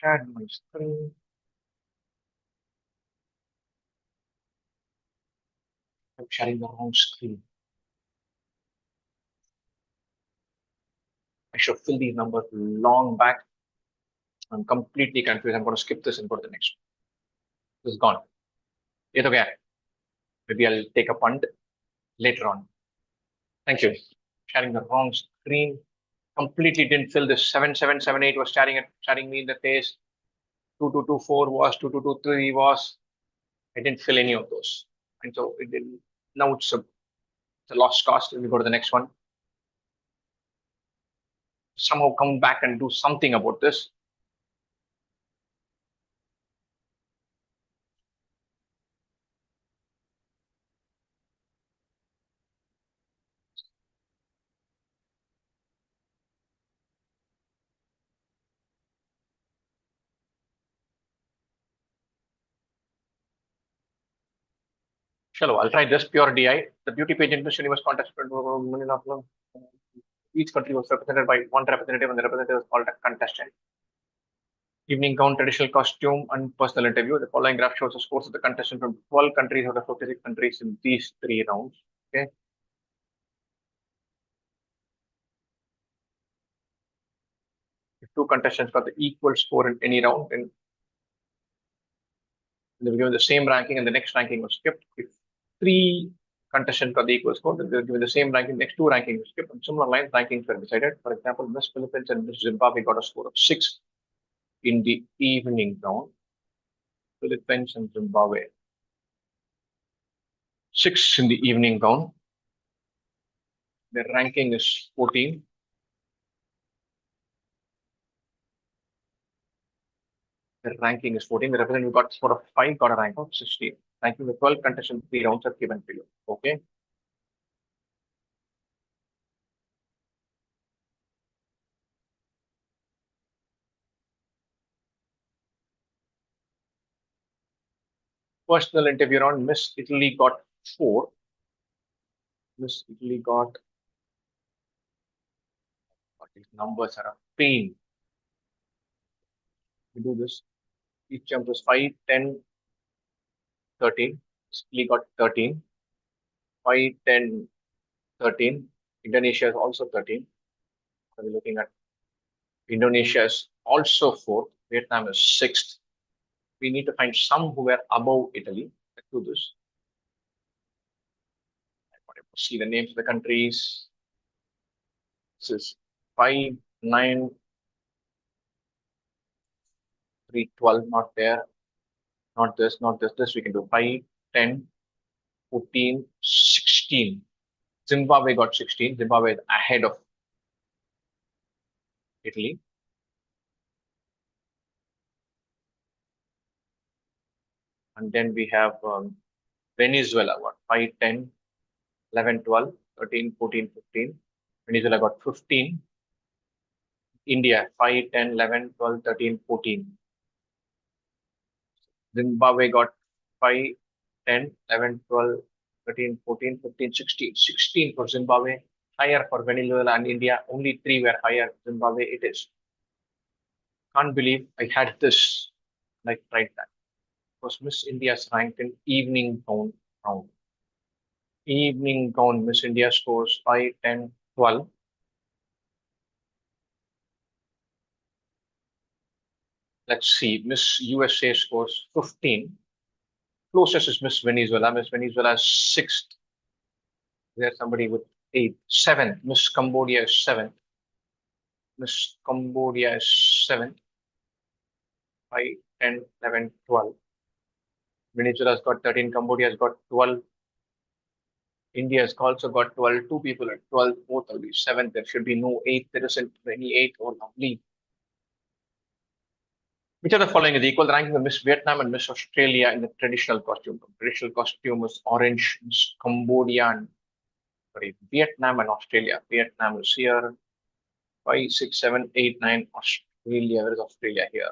Shared my screen. I'm sharing the wrong screen. I should fill these numbers long back. I'm completely confused. I'm going to skip this and go to the next one. This is gone. It's okay. Maybe I'll take a punt later on. Thank you. Sharing the wrong screen. Completely didn't fill this. 7778 was staring me in the face. 2224 was, 2223 was. I didn't fill any of those. And so it didn't. Now it's a lost cause. Let me go to the next one. Somehow come back and do something about this. Shallow. I'll try this pure DI. The beauty pageant Miss Universe contest. Each country was represented by one representative, and the representative was called a contestant. Evening gown, traditional costume, and personal interview. The following graph shows the scores of the contestants from 12 countries out of 56 countries in these 3 rounds. Okay. If 2 contestants got the equal score in any round, then they were given the same ranking, and the next ranking was skipped. If 3 contestants got the equal score, then they were given the same ranking. Next 2 rankings were skipped, and similar lines rankings were decided. For example, Miss Philippines and Miss Zimbabwe got a score of 6 in the evening round. Philippines and Zimbabwe 6 in the evening round. Their ranking is 14. The ranking is 14. The representative got score of 5, got a rank of 16. Ranking the 12 contestants 3 rounds are given to you. Okay. Personal interview round, Miss Italy got 4. Miss Italy got, these numbers are a pain. We do this. Each jump is 5, 10, 13. Miss Italy got 13. 5, 10, 13. Indonesia is also 13. So we're looking at Indonesia is also 4th. Vietnam is 6th. We need to find some who were above Italy. Let's do this. I want to see the names of the countries. This is 5, 9, 3, 12, not there. Not this, not this. This we can do 5, 10, 14, 16. Zimbabwe got 16. Zimbabwe is ahead of Italy. And then we have Venezuela got 5, 10, 11, 12, 13, 14, 15. Venezuela got 15. India 5, 10, 11, 12, 13, 14. Zimbabwe got 5, 10, 11, 12, 13, 14, 15, 16. 16 for Zimbabwe, higher for Venezuela and India. Only three were higher. Zimbabwe, it is. Can't believe I had this. Like, right that. Was Miss India's ranked in evening gown round. Evening gown, Miss India scores 5, 10, 12. Let's see, Miss USA scores 15. Closest is Miss Venezuela. Miss Venezuela is sixth. There's somebody with eight. Seventh. Miss Cambodia is seventh. Miss Cambodia is seventh. 5, 10, 11, 12. Venezuela's got 13. Cambodia's got 12. India's also got 12. Two people at 12. Both will be seventh. There should be no eighth. There isn't any eighth or lovely. Which of the following is equal? The ranking of Miss Vietnam and Miss Australia in the traditional costume. Traditional costume is orange. Miss Cambodia and sorry, Vietnam and Australia. Vietnam is here. 5, 6, 7, 8, 9. Australia. Where is Australia here?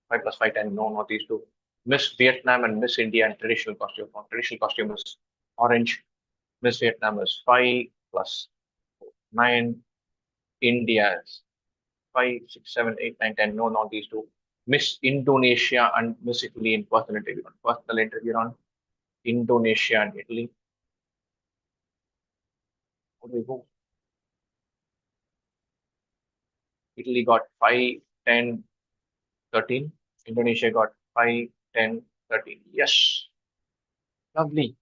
5 plus 5, 10. No, not these two. Miss Vietnam and Miss India in traditional costume. Traditional costume is orange. Miss Vietnam is 5 plus 9. India is 5, 6, 7, 8, 9, 10. No, not these two. Miss Indonesia and Miss Italy in personal interview. Personal interview on Indonesia and Italy. How do we go? Italy got 5, 10, 13. Indonesia got 5, 10, 13. Yes. Lovely.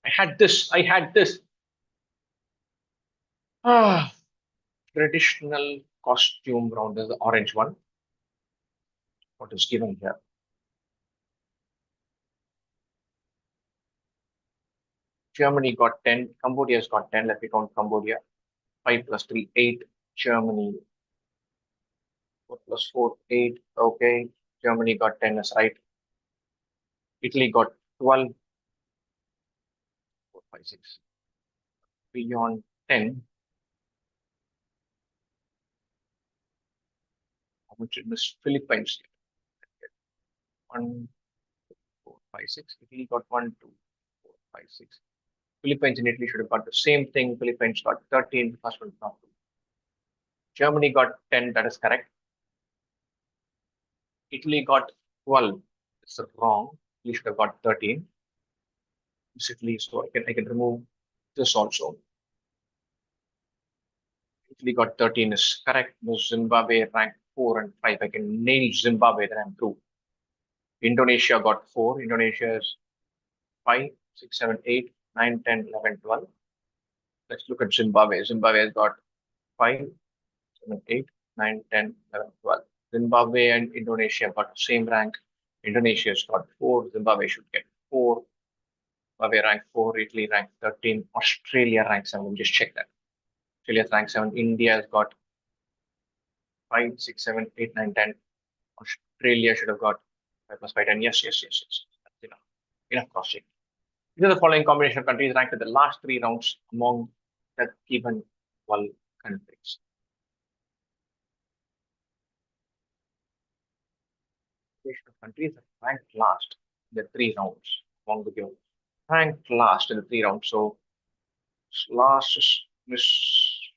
I had this. I had this. Ah, traditional costume round is the orange one. What is given here? Germany got 10. Cambodia's got 10. Let me count Cambodia. 5 plus 3, 8. Germany 4 plus 4, 8. Okay. Germany got 10 is right. Italy got 12. 4, 5, 6. Beyond 10. How much did Miss Philippines get? 1, 4, 5, 6. Italy got 1, 2, 4, 5, 6. Philippines and Italy should have got the same thing. Philippines got 13. First one not. Germany got 10. That is correct. Italy got 12. It's wrong. Italy should have got 13. Italy, so I can remove this also. Italy got 13 is correct. No, Zimbabwe ranked 4 and 5. I can nail Zimbabwe, then I'm through. Indonesia got 4. Indonesia is 5, 6, 7, 8, 9, 10, 11, 12. Let's look at Zimbabwe. Zimbabwe has got 5, 7, 8, 9, 10, 11, 12. Zimbabwe and Indonesia got the same rank. Indonesia's got 4. Zimbabwe should get 4. Zimbabwe ranked 4. Italy ranked 13. Australia ranked 7. Let me just check that. Australia's ranked 7. India has got 5, 6, 7, 8, 9, 10. Australia should have got 5 plus 5, 10. Yes, yes, yes, yes. That's enough. Enough cross check. These are the following combination of countries ranked in the last 3 rounds among the given 12 countries. Combination of countries that ranked last in the 3 rounds among the given. Ranked last in the 3 rounds. So last is Miss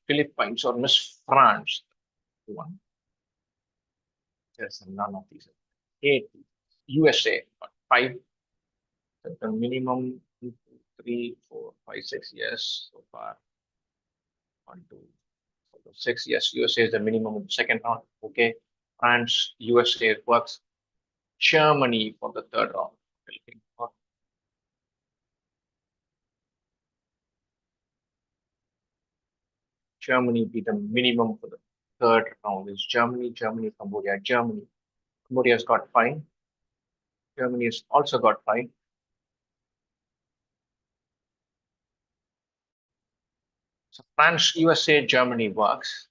Philippines or Miss France. One. There's none of these. 8. USA, 5. The minimum 2, 3, 4, 5, 6. Yes, so far. 1, 2, 4, 6. Yes, USA is the minimum in the second round. Okay. France, USA works. Germany for the third round. Germany be the minimum for the third round. Is Germany, Germany, Cambodia, Germany. Cambodia's got 5. Germany has also got 5. So France, USA, Germany works.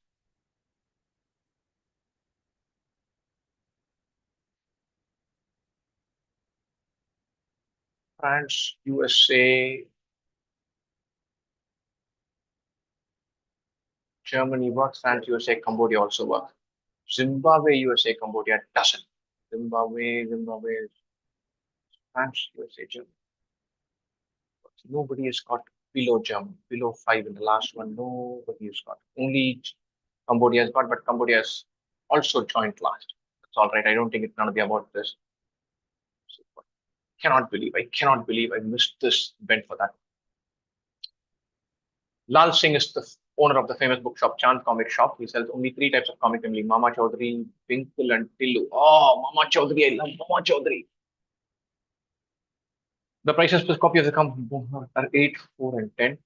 France, USA, Germany works. France, USA, Cambodia also works. Zimbabwe, USA, Cambodia doesn't. Zimbabwe, France, USA, Germany. Nobody has got below 5 in the last one. Nobody has got. Only Cambodia has got, but Cambodia has also joined last. That's all right. I don't think it's gonna be about this. I cannot believe I missed this event for that. Lal Singh is the owner of the famous bookshop Chand Comic Shop. He sells only three types of comic family: Mama Chaudhary, Twinkle, and Tillu. Oh, Mama Chaudhary, I love Mama Chaudhary. The prices per copy of the comic book are 8, 4, and 10.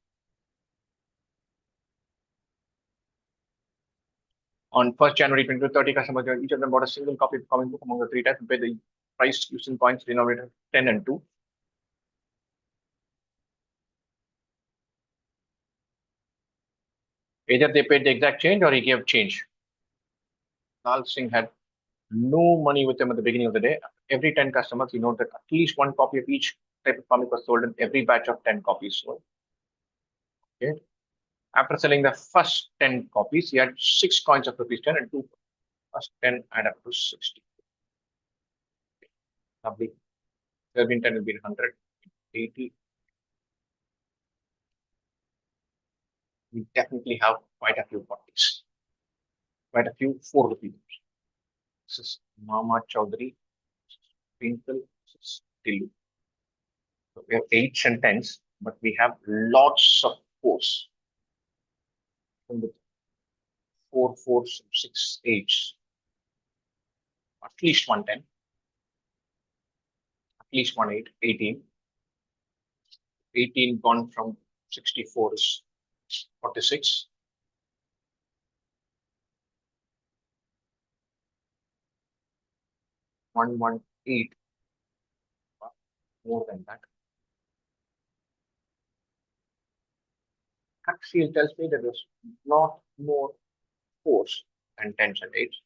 On 1st January 2030, customers, each of them bought a single copy of the comic book among the three types and paid the price using coins denominated 10 and 2. Either they paid the exact change or he gave change. Lal Singh had no money with him at the beginning of the day. Every 10 customers, he noted that at least one copy of each type of comic was sold in every batch of 10 copies sold. Okay. After selling the first 10 copies, he had 6 coins of rupees 10 and two first 10 add up to 60. Lovely. 10 will be 100, 80. We definitely have quite a few 40s, quite a few 4 rupees. This is Mama Chaudhary, Twinkle, this is Tillu. So we have 8s and 10s, but we have lots of 4s. From the 4, 4s, 6, 8s. At least 110, at least 18, 18. 18 gone from 64 is 46. 118, more than that. Gut feel tells me that there's not more 4s than 10s and 8s.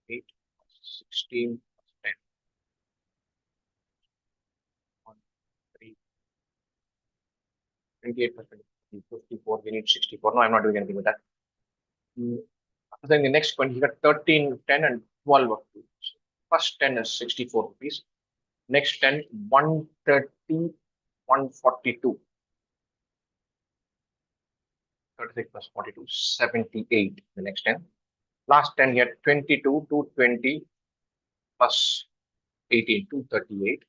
8, 16, 10, 1, 3, 28%, 54, we need 64. No, I'm not doing anything with that. Then the next one, he got 13, 10, and 12 of two. First 10 is 64 rupees. Next 10, 130, 142. 36 plus 42, 78. The next 10. Last 10, he had 22, 220 plus 18, 238.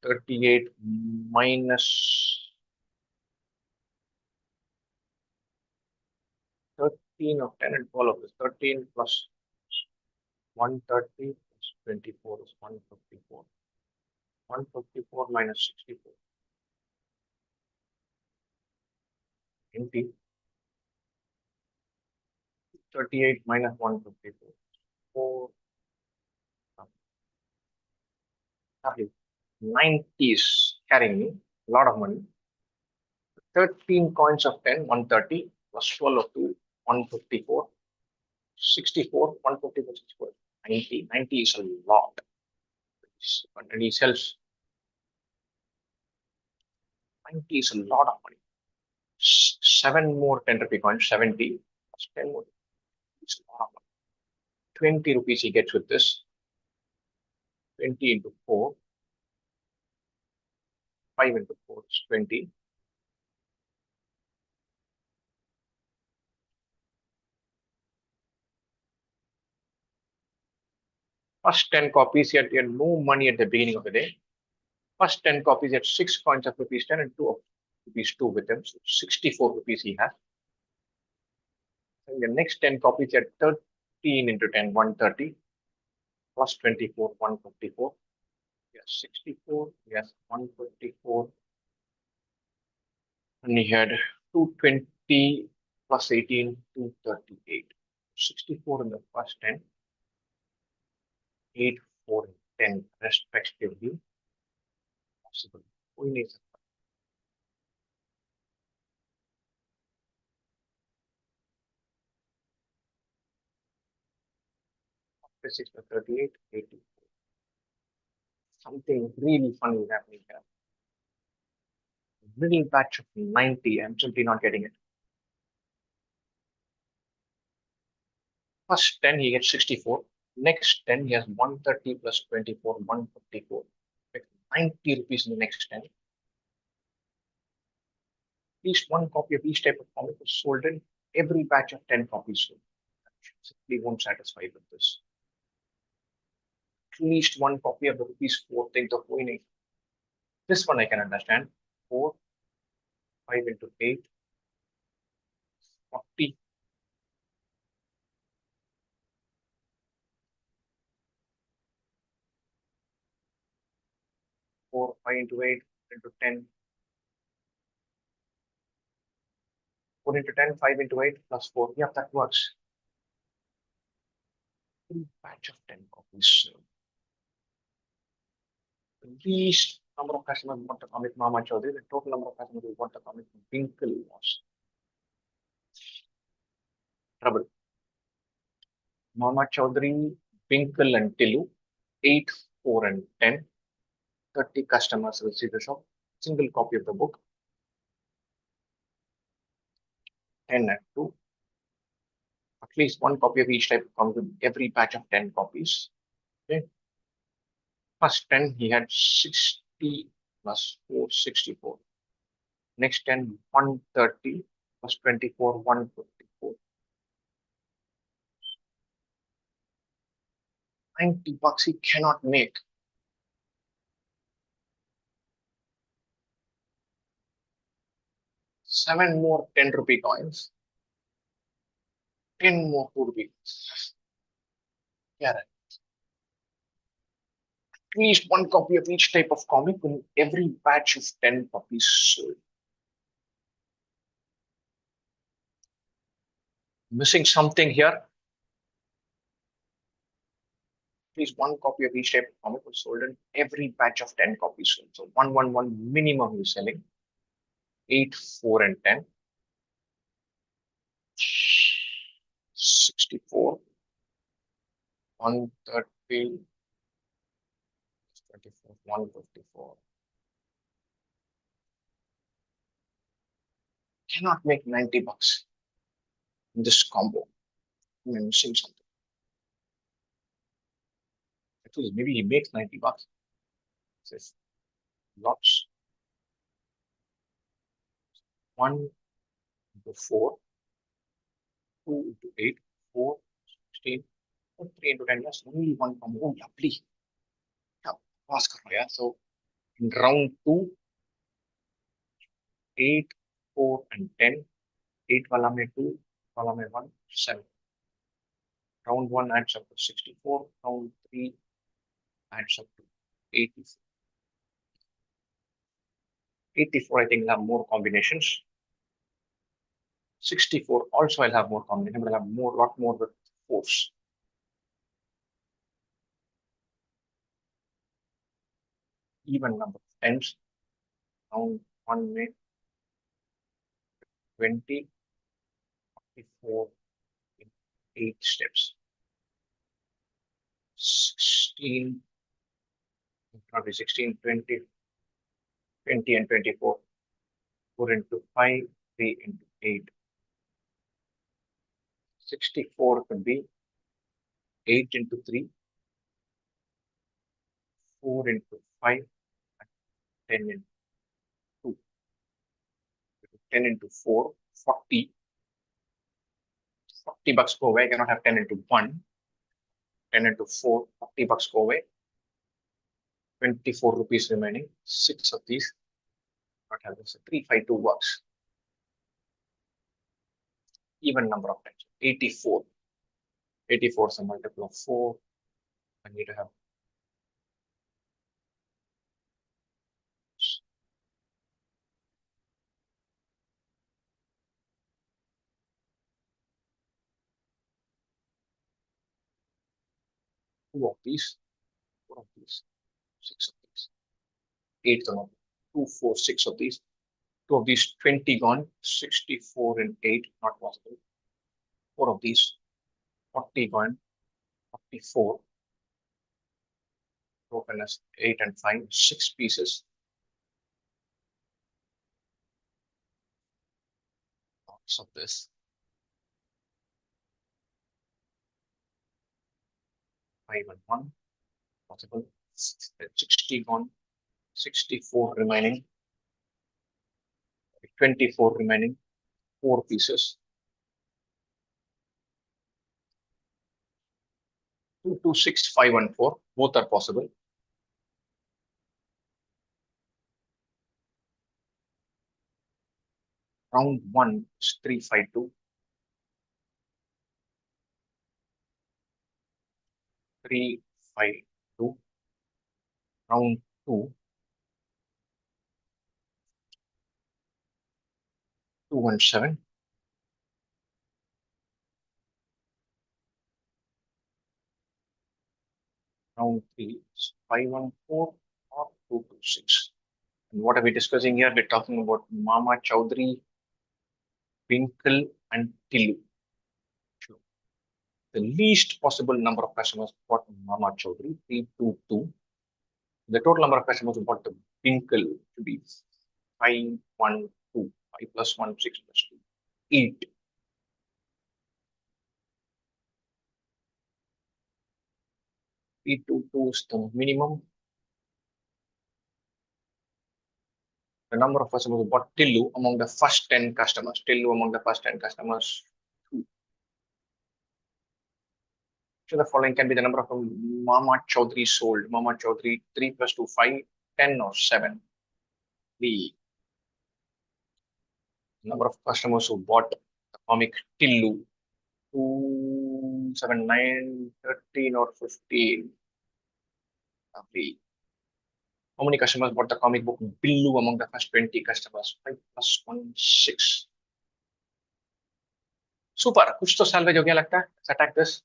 238 minus 13 of 10 and 12 of this. 13 plus 130 plus 24 is 154. 154 minus 64. 20. 38 minus 154. 4. 90 is carrying me. A lot of money. 13 coins of 10, 130 plus 12 of 2, 154. 64, 154, 64. 90. 90 is a lot. And he sells 90 is a lot of money. 7 more 10 rupee coins, 70 plus 10 more. It's a lot of money. 20 rupees he gets with this. 20 into 4. 5 into 4 is 20. First 10 copies, he had no money at the beginning of the day. First 10 copies, he had 6 coins of rupees 10 and 2 of rupees 2 with him. So 64 rupees he has. And the next 10 copies, he had 13 into 10, 130 plus 24, 154. Yes, 64, yes, 154. And he had 220 plus 18, 238. 64 in the first 10, 8, 4, and 10 respectively. Possible. We need 6 by 38, 80. Something really funny is happening here. Middle batch of 90, I'm simply not getting it. First 10, he gets 64. Next 10, he has 130 plus 24, 154. 90 rupees in the next 10. At least one copy of each type of comic was sold in every batch of 10 copies sold. Simply won't satisfy with this. At least one copy of the rupees 4 thing of winning. This one I can understand. 4, 5 into 8, 40. 4, 5 into 8 into 10. 4 into 10, 5 into 8 plus 4. Yeah, that works. Batch of 10 copies. The least number of customers want the comic Mama Chaudhary. The total number of customers who want the comic Winkle was trouble. Mama Chaudhary, Winkle and Tilu, 8, 4 and 10. 30 customers receive the shop. Single copy of the book. 10 and 2. At least one copy of each type comes with every batch of 10 copies. Okay. First 10, he had 60 plus 4, 64. Next 10, 130 plus 24, 154. 90 bucks he cannot make. 7 more 10 rupee coins. 10 more 2 rupee. Yeah, at least one copy of each type of comic in every batch of 10 copies sold. Missing something here. At least one copy of each type of comic was sold in every batch of 10 copies sold. So 111 minimum he's selling. 8, 4 and 10. 64. 130. 24, 154. Cannot make 90 bucks in this combo. I'm missing something. At least maybe he makes 90 bucks. Says lots. 1 into 4, 2 into 8, 4, 16, 3 into 10. Yes, only one combo. Oh, lovely. Yeah, pass kar raha hai. So in round 2, 8, 4 and 10. 8 wala mein 2, wala mein 1, 7. Round 1 adds up to 64. Round 3 adds up to 84. 84, I think, will have more combinations. 64 also I'll have more combinations, but I'll have lot more with fours. Even number of tens. Round 1 may 20, 44 in 8 steps. 16, probably 16, 20, 20 and 24. 4 into 5, 3 into 8. 64 could be 8 into 3, 4 into 5, and 10 into 2. 10 into 4, 40. 40 bucks go away. I cannot have 10 into 1. 10 into 4, 40 bucks go away. 24 rupees remaining. 6 of these. Not have this. 352 bucks. Even number of times. 84. 84 is a multiple of 4. I need to have two of these, 4 of these, 6 of these, 8 of them, 2, 4, 6 of these. 2 of these, 20 gone, 64 and 8, not possible. 4 of these, 40 gone, 44, broken as 8 and 5, 6 pieces. Lots of this. 5 and 1 possible. 60 gone, 64 remaining, 24 remaining, 4 pieces. 2, 2, 6, 5 and 4, both are possible. Round 1 is 3, 5, 2. 3, 5, 2. Round 2, 2 and 7. Round 3 is 5 and 4 or 2 to 6. And what are we discussing here? We're talking about Mama Chowdhury, Winkle, and Tillu. The least possible number of customers bought Mama Chowdhury, 322. The total number of customers who bought the Winkle to be 512. 5 plus 1, 6 plus 2, 8. 322 is the minimum. The number of customers who bought Tillu among the first 10 customers. Tillu among the first 10 customers, 2. So the following can be the number of Mama Chaudhary sold. Mama Chaudhary, 3 plus 2, 5, 10 or 7. The number of customers who bought the comic Tillu, 2, 7, 9, 13 or 15. Lovely. How many customers bought the comic book Billu among the first 20 customers? 5 plus 1, 6. Super. कुछ तो salvage हो गया लगता है. Let's attack this.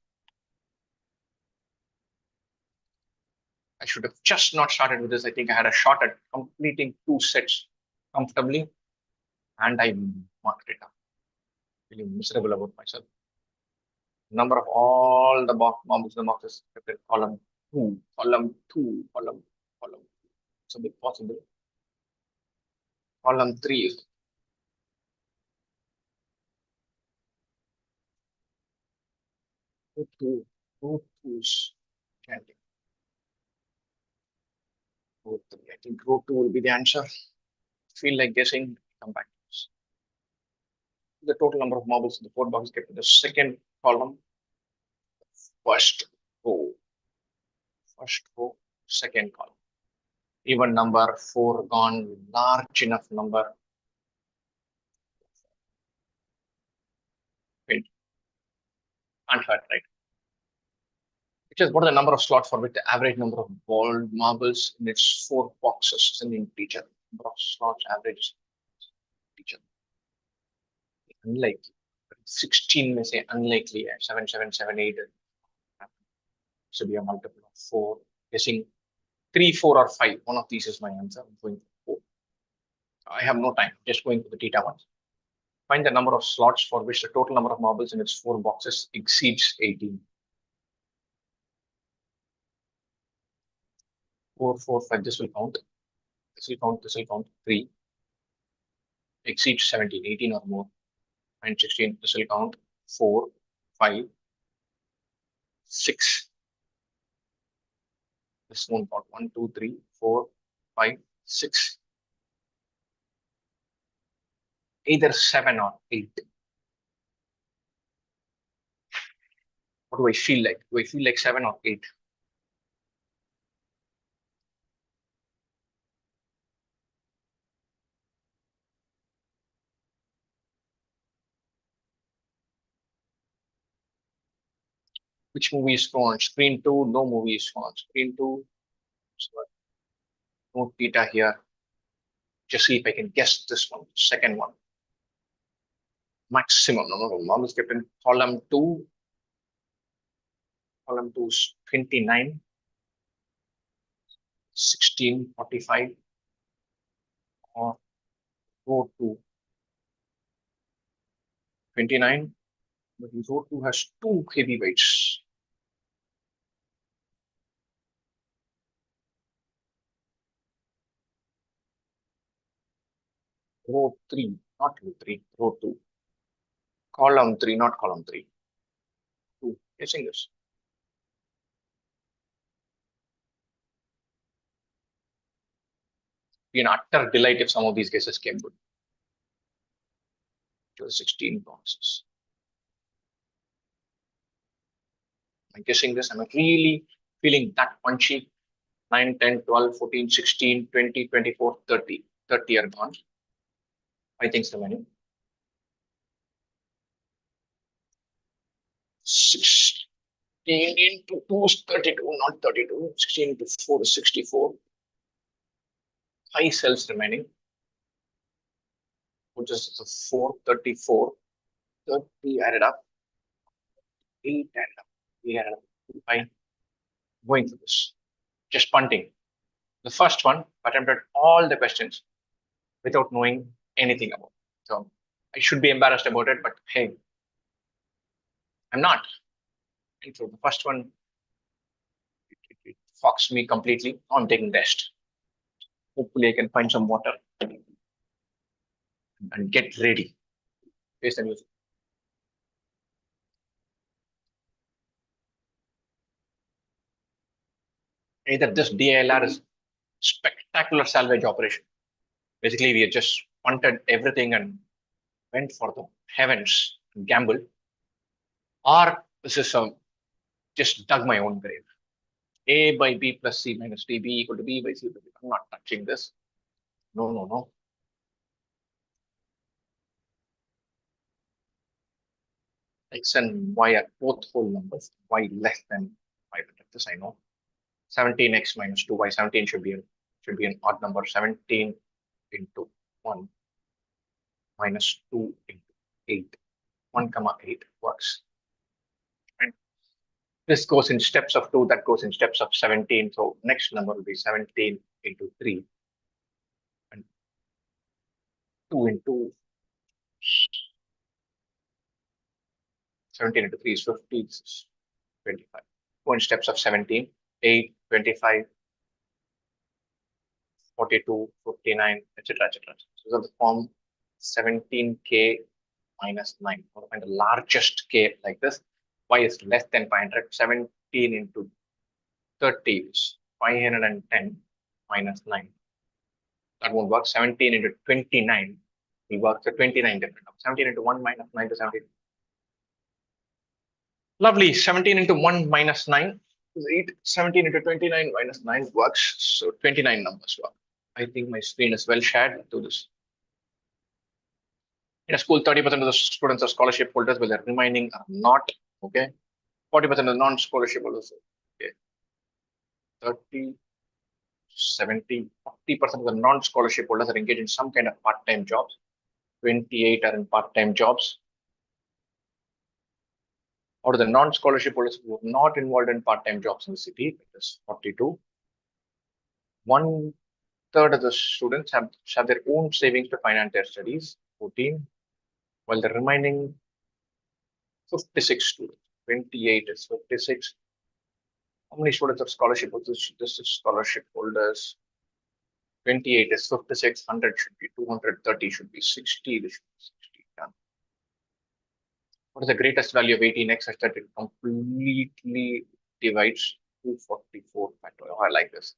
I should have just not started with this. I think I had a shot at completing 2 sets comfortably, and I marked it up. Feeling miserable about myself. Number of all the marbles in the boxes in column 2, column 2, column 2. It's a bit possible. Column 3 is 2, 2, 2's candy. I think row 2 will be the answer. Feel like guessing, come back. The total number of marbles in the 4 boxes kept in the second column. First row, second column. Even number, 4 gone, large enough number. Wait, can't hurt, right? Which is what are the number of slots for which the average number of ball marbles in its 4 boxes is an integer. Number of slots average integer. Unlikely. 16 may say unlikely. 7, 7, 7, 8. Should be a multiple of 4. Guessing 3, 4, or 5. One of these is my answer. I'm going for 4. I have no time. Just going for the theta ones. Find the number of slots for which the total number of marbles in its 4 boxes exceeds 18. 4, 4, 5. This will count. This will count. This will count. 3. Exceeds 17. 18 or more. And 16. This will count. 4, 5, 6. This won't count. 1, 2, 3, 4, 5, 6. Either 7 or 8. What do I feel like? Do I feel like 7 or 8? Which movie is on? Screen 2, no movie is on. Screen 2, so no theta here. Just see if I can guess this one, second one. Maximum number of marbles kept in column 2. Column 2 is 29, 16, 45, or row 2, 29. But row 2 has 2 heavyweights. Row 3, not row 3, row 2. Column 3, not column 3. 2. Guessing this. be an utter delight if some of these guesses came good. To the 16 boxes. I'm guessing this. I'm really feeling that punchy. 9, 10, 12, 14, 16, 20, 24, 30. 30 are gone. I think so many. 16 into 2 is 32, not 32. 16 into 4 is 64. 5 cells remaining, which is the 4, 34. 30 added up. 8 added up. 3 added up. 5. Going through this. Just punting. The first one attempted all the questions without knowing anything about it. So I should be embarrassed about it, but hey, I'm not. And so the first one, it fucks me completely. I'm taking rest. Hopefully I can find some water and get ready. Face the music. Either this DILR is spectacular salvage operation. Basically, we just punted everything and went for the heavens and gambled, or this is just dug my own grave. A by B plus C minus D, B equal to B by C. I'm not touching this. No, no, no. X and Y are both whole numbers. Y less than 500. This I know. 17x minus 2y. 17 should be an odd number. 17 into 1 minus 2 into 8. 1 comma 8 works. And this goes in steps of 2. That goes in steps of 17. So next number will be 17 into 3 and 2 into 17 into 3 is 50. This is 25. Go in steps of 17. 8, 25, 42, 59, etc., etc. So the form 17k minus 9. I want to find the largest k like this. Y is less than 500. 17 into 30 is 510 minus 9. That won't work. 17 into 29 will work. So 29 different. 17 into 1 minus 9 to 17. Lovely. 17 into 1 minus 9 is 8. 17 into 29 minus 9 works. So 29 numbers work. I think my screen is well shared. Do this. In a school, 30% of the students are scholarship holders, while the remaining are not. Okay. 40% of the non-scholarship holders. Okay. 30, 70, 40% of the non-scholarship holders are engaged in some kind of part-time jobs. 28 are in part-time jobs. Out of the non-scholarship holders who are not involved in part-time jobs in the city, it is 42. 1/3 of the students have their own savings to finance their studies, 14, while the remaining 56 students, 28 is 56. How many students have scholarship holders? This is scholarship holders. 28 is 56, 100 should be 230, should be 60, this should be 60 done. What is the greatest value of 18x such that it completely divides 244 factorial? Oh, I like this.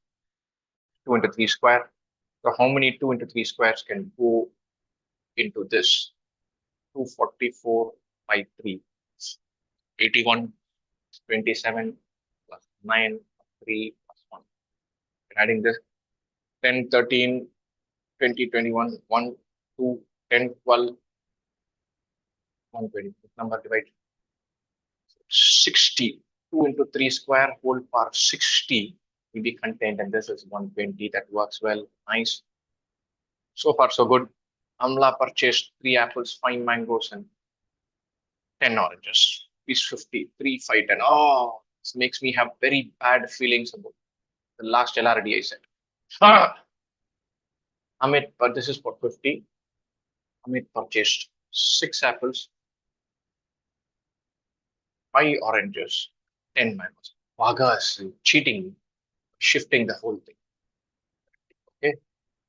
2 into 3 square. So how many 2 into 3 squares can go into this? 244 by 3. 81, 27 plus 9, 3 plus 1. Adding this 10, 13, 20, 21, 1, 2, 10, 12, 120. This number divided 60. 2 into 3 square whole power 60 will be contained, and this is 120. That works well. Nice. So far, so good. Amla purchased 3 apples, 5 mangoes, and 10 oranges. Piece 50, 3, 5, 10. Oh, this makes me have very bad feelings about the last LRD I said. Amit, but this is for 50. Amit purchased 6 apples, 5 oranges, 10 mangoes. Vagas cheating, shifting the whole thing. Okay.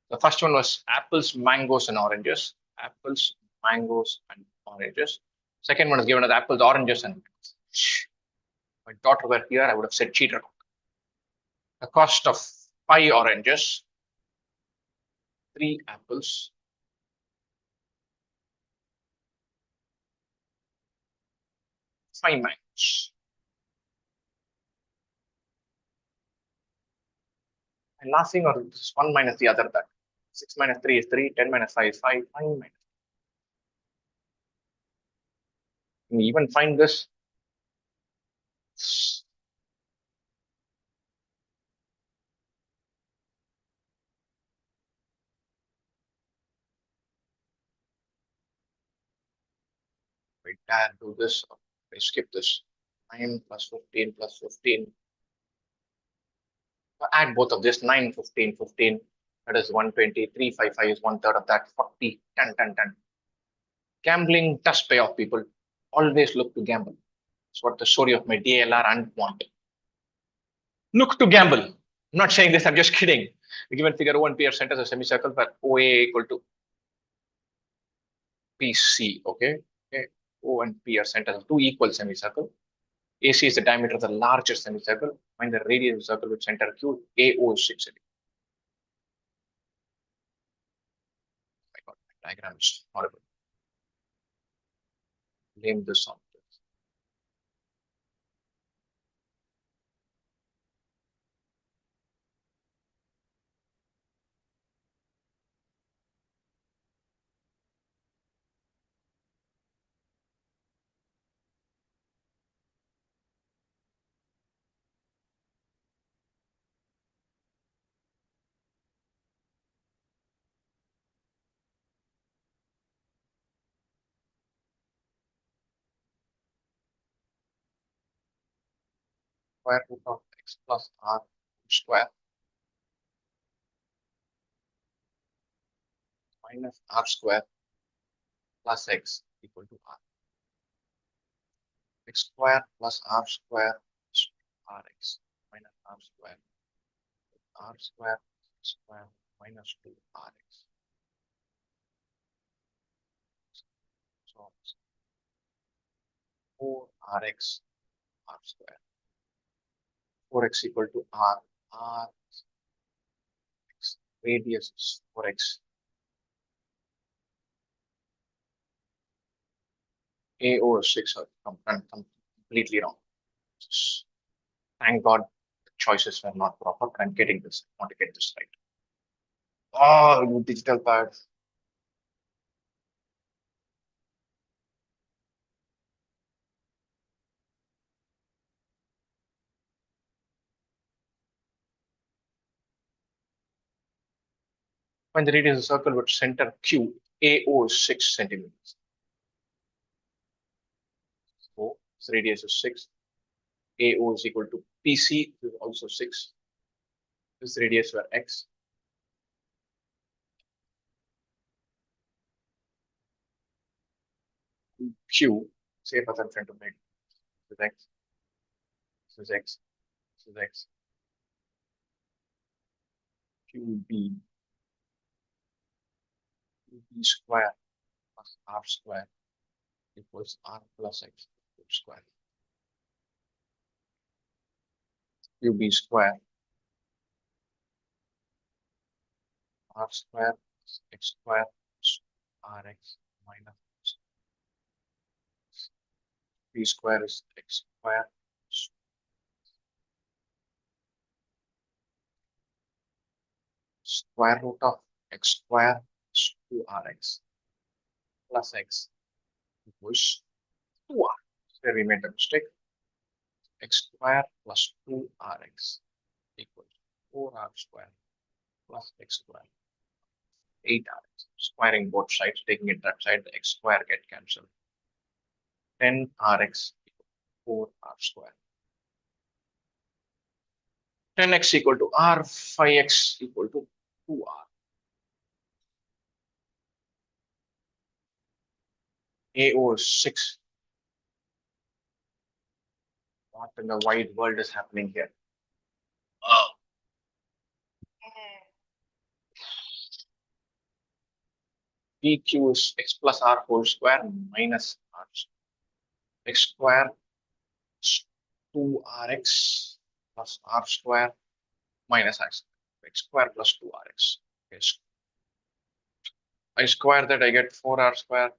The first one was apples, mangoes, and oranges. Apples, mangoes, and oranges. Second one is given as apples, oranges, and my daughter were here, I would have said cheater. The cost of 5 oranges 3 apples, 5 mangoes. And last thing, or this 1 minus the other, that 6 minus 3 is 3, 10 minus 5 is 5, 5 minus. And even find this. We dare do this. We skip this. 9 plus 15 plus 15. Add both of this 9, 15, 15. That is 120. 3, 5, 5 is one third of that. 40, 10, 10, 10. Gambling does pay off, people. Always look to gamble. That's what the story of my DLR and quant. Look to gamble. I'm not saying this, I'm just kidding. The given figure O and P are centers of semicircle where OA equal to PC. Okay. O and P are centers of two equal semicircle. AC is the diameter of the larger semicircle. Find the radius of the circle with center Q. AO is 6. My God, my diagram is horrible. Name this on. Square root of x plus r square minus r square plus x equal to r. X square plus r square rx minus r square square minus 2rx. So 4rx r square. 4x equal to r x. Radius is 4x. AO is 6. Completely wrong. Thank God the choices were not proper. I'm getting this. I want to get this right. Oh, digital pad. Find the radius of the circle with center Q. AO is 6 centimeters. So this radius is 6. AO is equal to PC, is also 6. This radius were x. Q, say for in front of me. This is x. This is x. This is x. QB. QB square plus R square equals R plus x square. QB square R square x square Rx minus B square is x square square root of x square 2rx plus x equals 2r. There we made a mistake. X square plus 2rx equals 4r square plus x square 8rx. Squaring both sides, taking it that side, the x square get cancelled. 10rx equals 4r square. 10x equal to r, 5x equal to 2r. AO is 6. What in the wide world is happening here? Oh. PQ is x plus r whole square minus r. X square is 2rx plus r square minus x. X square plus 2rx. Okay. I square that, I get 4r square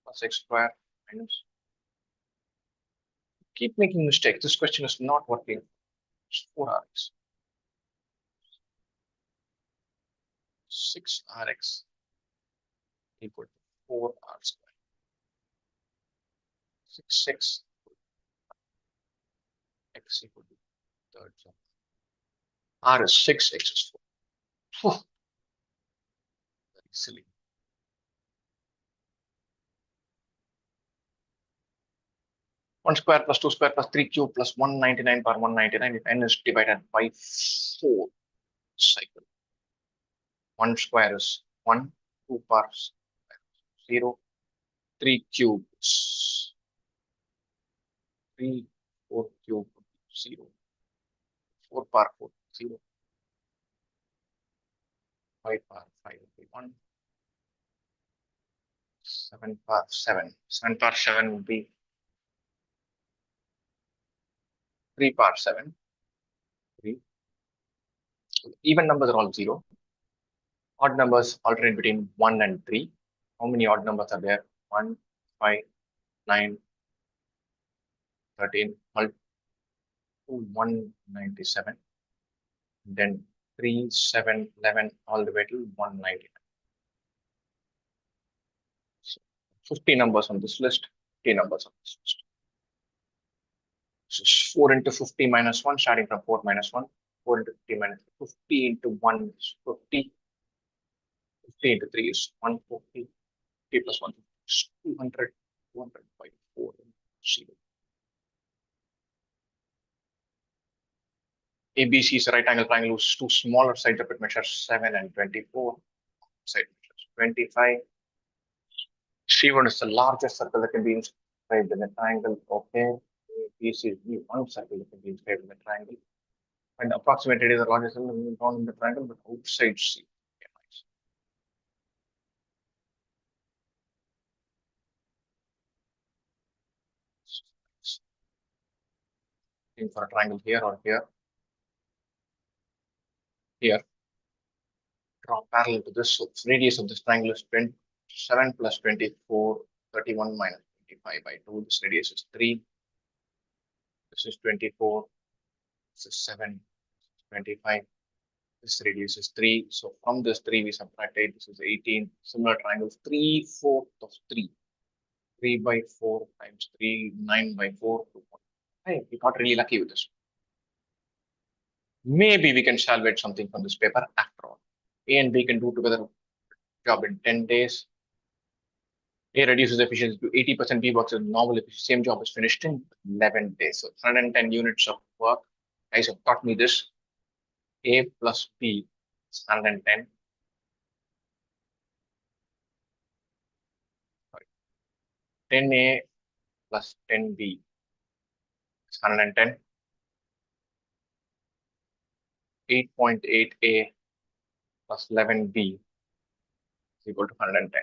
plus x square minus. Keep making mistakes. This question is not working. It's 4rx. 6rx equal to 4r square. 6 x equal to third. So r is 6, x is 4. Very silly. One square plus 2 square plus 3 cube plus 199 power 199 if n is divided by 4 cycle. 1 square is 1, 2 power 0, 3 cubes 3, 4 cube 0, 4 power 4 0, 5 power 5 will be 1, 7 power 7. 7 power 7 will be 3 power 7. 3. Even numbers are all 0. Odd numbers alternate between 1 and 3. How many odd numbers are there? 1, 5, 9, 13, all to 197. Then 3, 7, 11, all the way to 199. So 50 numbers on this list, 50 numbers on this list. So 4 into 50 minus 1, starting from 4 minus 1. 4 into 50 minus 50 into 1 is 50. 50 into 3 is 150. 50 plus 1 is 200. 200 by 4 0. ABC is a right angle triangle whose two smaller sides of it measure 7 and 24. Side measures 25. C1 is the largest circle that can be inscribed in a triangle. Okay. ABC is the one circle that can be inscribed in a triangle. And approximate radius is the largest circle drawn in the triangle, but outside C. Okay, nice. Looking for a triangle here or here. Here. Draw parallel to this. So radius of this triangle is 27 plus 24, 31 minus 25 by 2. This radius is 3. This is 24. This is 7. 25. This radius is 3. So from this 3, we subtract 8. This is 18. Similar triangles, 3/4 of 3. 3 by 4 times 3, 9 by 4. 2. Hey, we got really lucky with this. Maybe we can salvage something from this paper after all. A and B can do together job in 10 days. A reduces efficiency to 80%, B works as normal efficiency. Same job is finished in 11 days. So 110 units of work. Guys have taught me this. A plus B is 110. 10A plus 10B is 110. 8.8A plus 11B is equal to 110.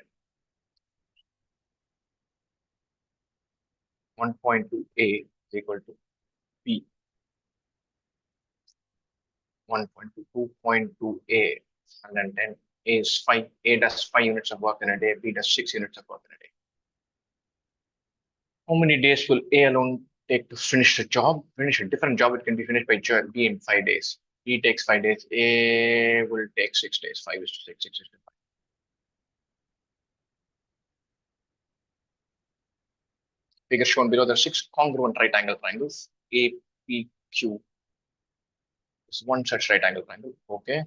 1.2A is equal to B. 1.2, 2.2A is 110. A is 5. A does 5 units of work in a day. B does 6 units of work in a day. How many days will A alone take to finish a job? Finish a different job, it can be finished by B in 5 days. B takes 5 days. A will take 6 days. 5 is to 6, 6 is to 5. Figure shown below, there are 6 congruent right angle triangles. APQ is one such right angle triangle. Okay.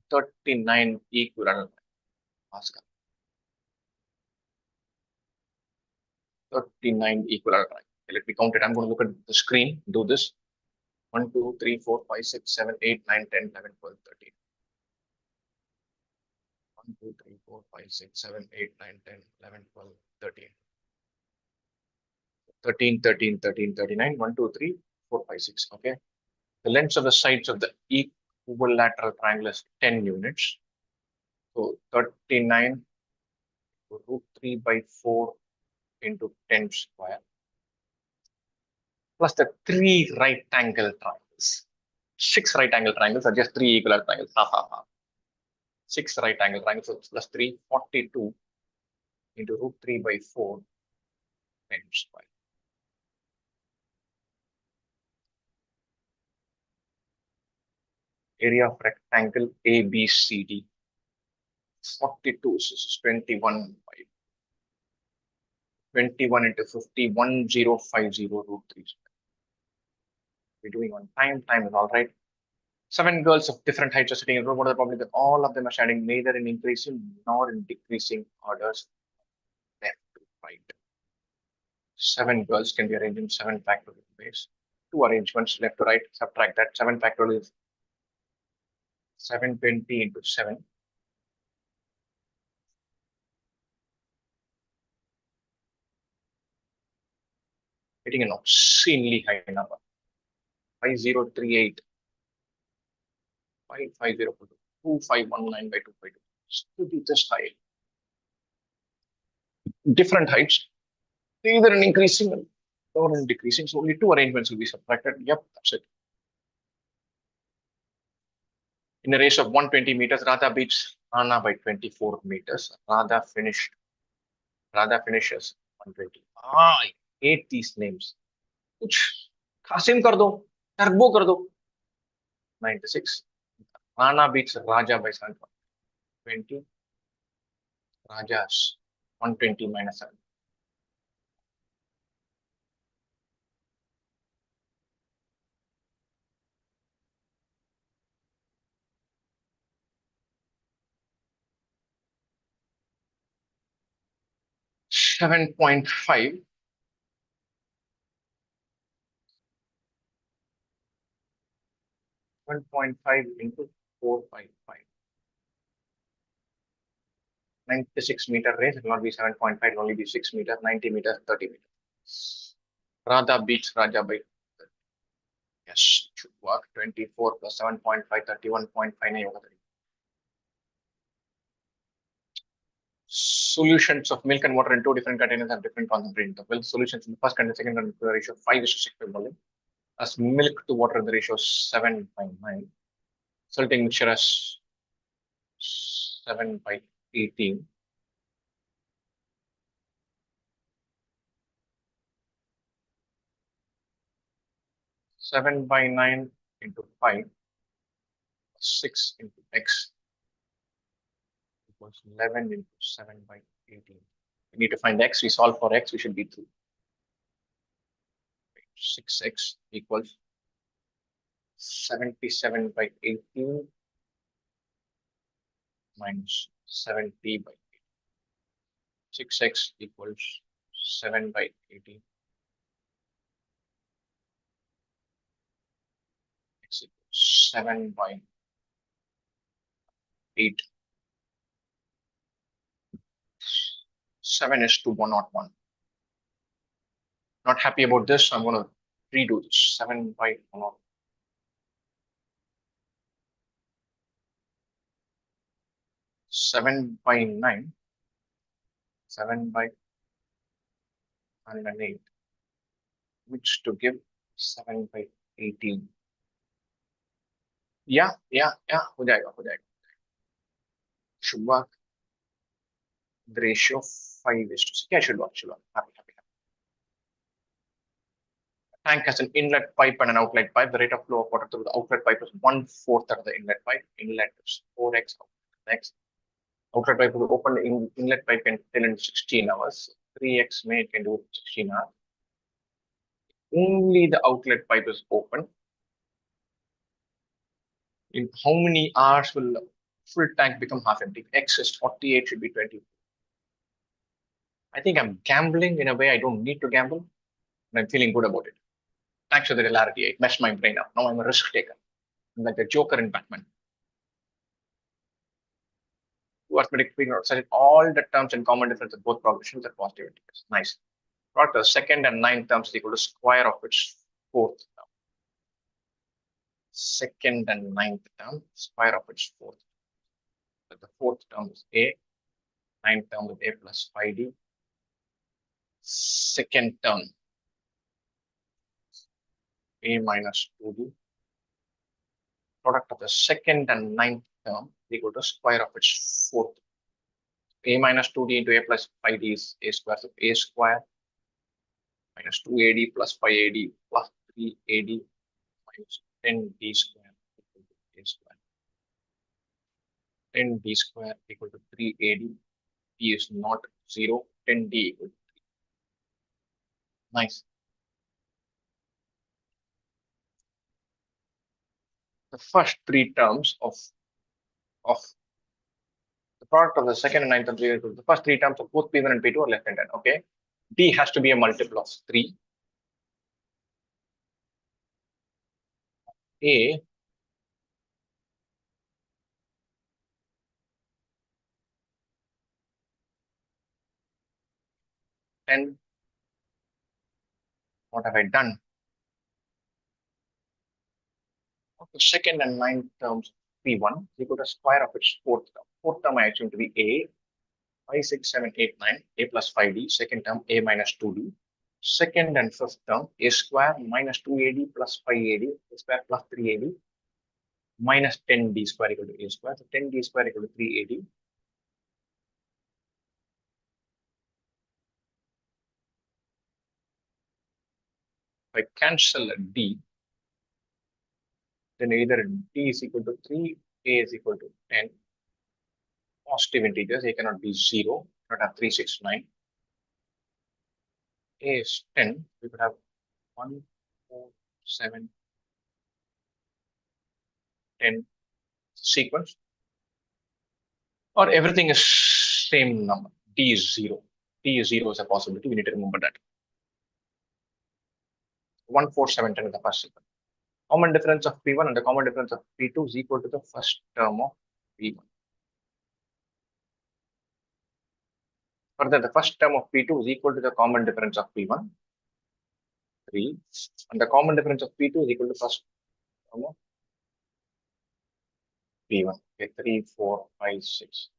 39 equivalent. Ask 39 equivalent triangle. Okay, let me count it. I'm going to look at the screen, do this. 1, 2, 3, 4, 5, 6, 7, 8, 9, 10, 11, 12, 13. 1, 2, 3, 4, 5, 6, 7, 8, 9, 10, 11, 12, 13. 13, 13, 13, 39. 1, 2, 3, 4, 5, 6. Okay. The lengths of the sides of the equilateral triangle is 10 units. So 39 root 3 by 4 into 10 square plus the 3 right angle triangles. 6 right angle triangles are just 3 equilateral triangles. Ha ha ha. 6 right angle triangles, so plus 3, 42 into root 3 by 4 times 5. Area of rectangle ABCD. 42, so this is 21 by 21 into 50, 1050 root 3. We're doing on time. Time is all right. 7 girls of different heights are sitting in a room. What are the probability that all of them are standing neither in increasing nor in decreasing orders left to right? 7 girls can be arranged in 7 factorial ways. 2 arrangements left to right. Subtract that. 7 factorial is 720 into 7. Getting an obscenely high number. 5038. 55042. 2519 by 252. Still be just high. Different heights, either in increasing or in decreasing. So only 2 arrangements will be subtracted. Yep, that's it. In a race of 120 meters, Radha beats Anna by 24 meters. Radha finishes 120. I hate these names. कुछ Qasim कर दो, turbo कर दो. 96. Rana beats Raja by 720. Raja's 120 minus 7. Seven point five. 1.5 into 455. 96 meter race, it will not be 7.5, it will only be 6 meters, 90 meters, 30 meters. Radha beats Raja by, yes, it should work. 24 plus 7.5, 31.59. Solutions of milk and water in 2 different containers have different concentration. The milk solutions in the first container, second container, the ratio 5:6 by volume. As milk to water, the ratio 7:9. Resulting mixture as 7/18. 7/9 into 5, 6 into x equals 11 into 7/18. We need to find x. We solve for x. We should be through. 6x equals 77/18 minus 70/18. 6x equals 7/18. X equals 7/8. 7 is to 101. Not happy about this. I'm going to redo this. 7/101. 7/9. 7/108. Which to give 7/18. Yeah, हो जाएगा. Should work. The ratio 5:6. Yeah, should work. Happy. Tank has an inlet pipe and an outlet pipe. The rate of flow of water through the outlet pipe is 1/4 of the inlet pipe. Inlet is 4x. Next, outlet pipe will open. Inlet pipe can fill in 16 hours. 3x may can do 16 hours. Only the outlet pipe is open. In how many hours will the full tank become half empty? X is 48, should be 20. I think I'm gambling in a way I don't need to gamble, and I'm feeling good about it. Thanks to the hilarity, it messed my brain up. Now I'm a risk taker. I'm like the Joker in Batman. Two arithmetic figures set all the terms in common difference of both propositions are positive integers. Nice. Product the second and ninth terms is equal to square of its fourth term. Second and ninth term, square of its fourth. So the fourth term is a, ninth term is a plus 5d. Second term, a minus 2d. Product of the second and ninth term equal to square of its fourth. A minus 2d into a plus 5d is a square. So a square minus 2ad plus 5ad plus 3ad minus 10d square equal to a square. 10d square equal to 3ad. D is not 0. 10d equal to 3. Nice. The first three terms of the product of the second and ninth and the first three terms of both P1 and P2 are less than 10. Okay. D has to be a multiple of 3. A and what have I done? Of the second and ninth terms P1 is equal to square of its fourth term. Fourth term I assume to be A 5, 6, 7, 8, 9, A plus 5D. Second term A minus 2D. Second and fifth term A square minus 2AD plus 5AD, A square plus 3AD minus 10D square equal to A square. So 10D square equal to 3AD. If I cancel a D, then either D is equal to 3, A is equal to 10. Positive integers, A cannot be 0, not have 3, 6, 9. A is 10, we could have 1, 4, 7, 10 sequence, or everything is same number. D is 0. D is 0 is a possibility. We need to remember that. 1, 4, 7, 10 is the first sequence. Common difference of P1 and the common difference of P2 is equal to the first term of P1. Further, the first term of P2 is equal to the common difference of P1, 3, and the common difference of P2 is equal to first term of P1. Okay, 3, 4, 5, 6.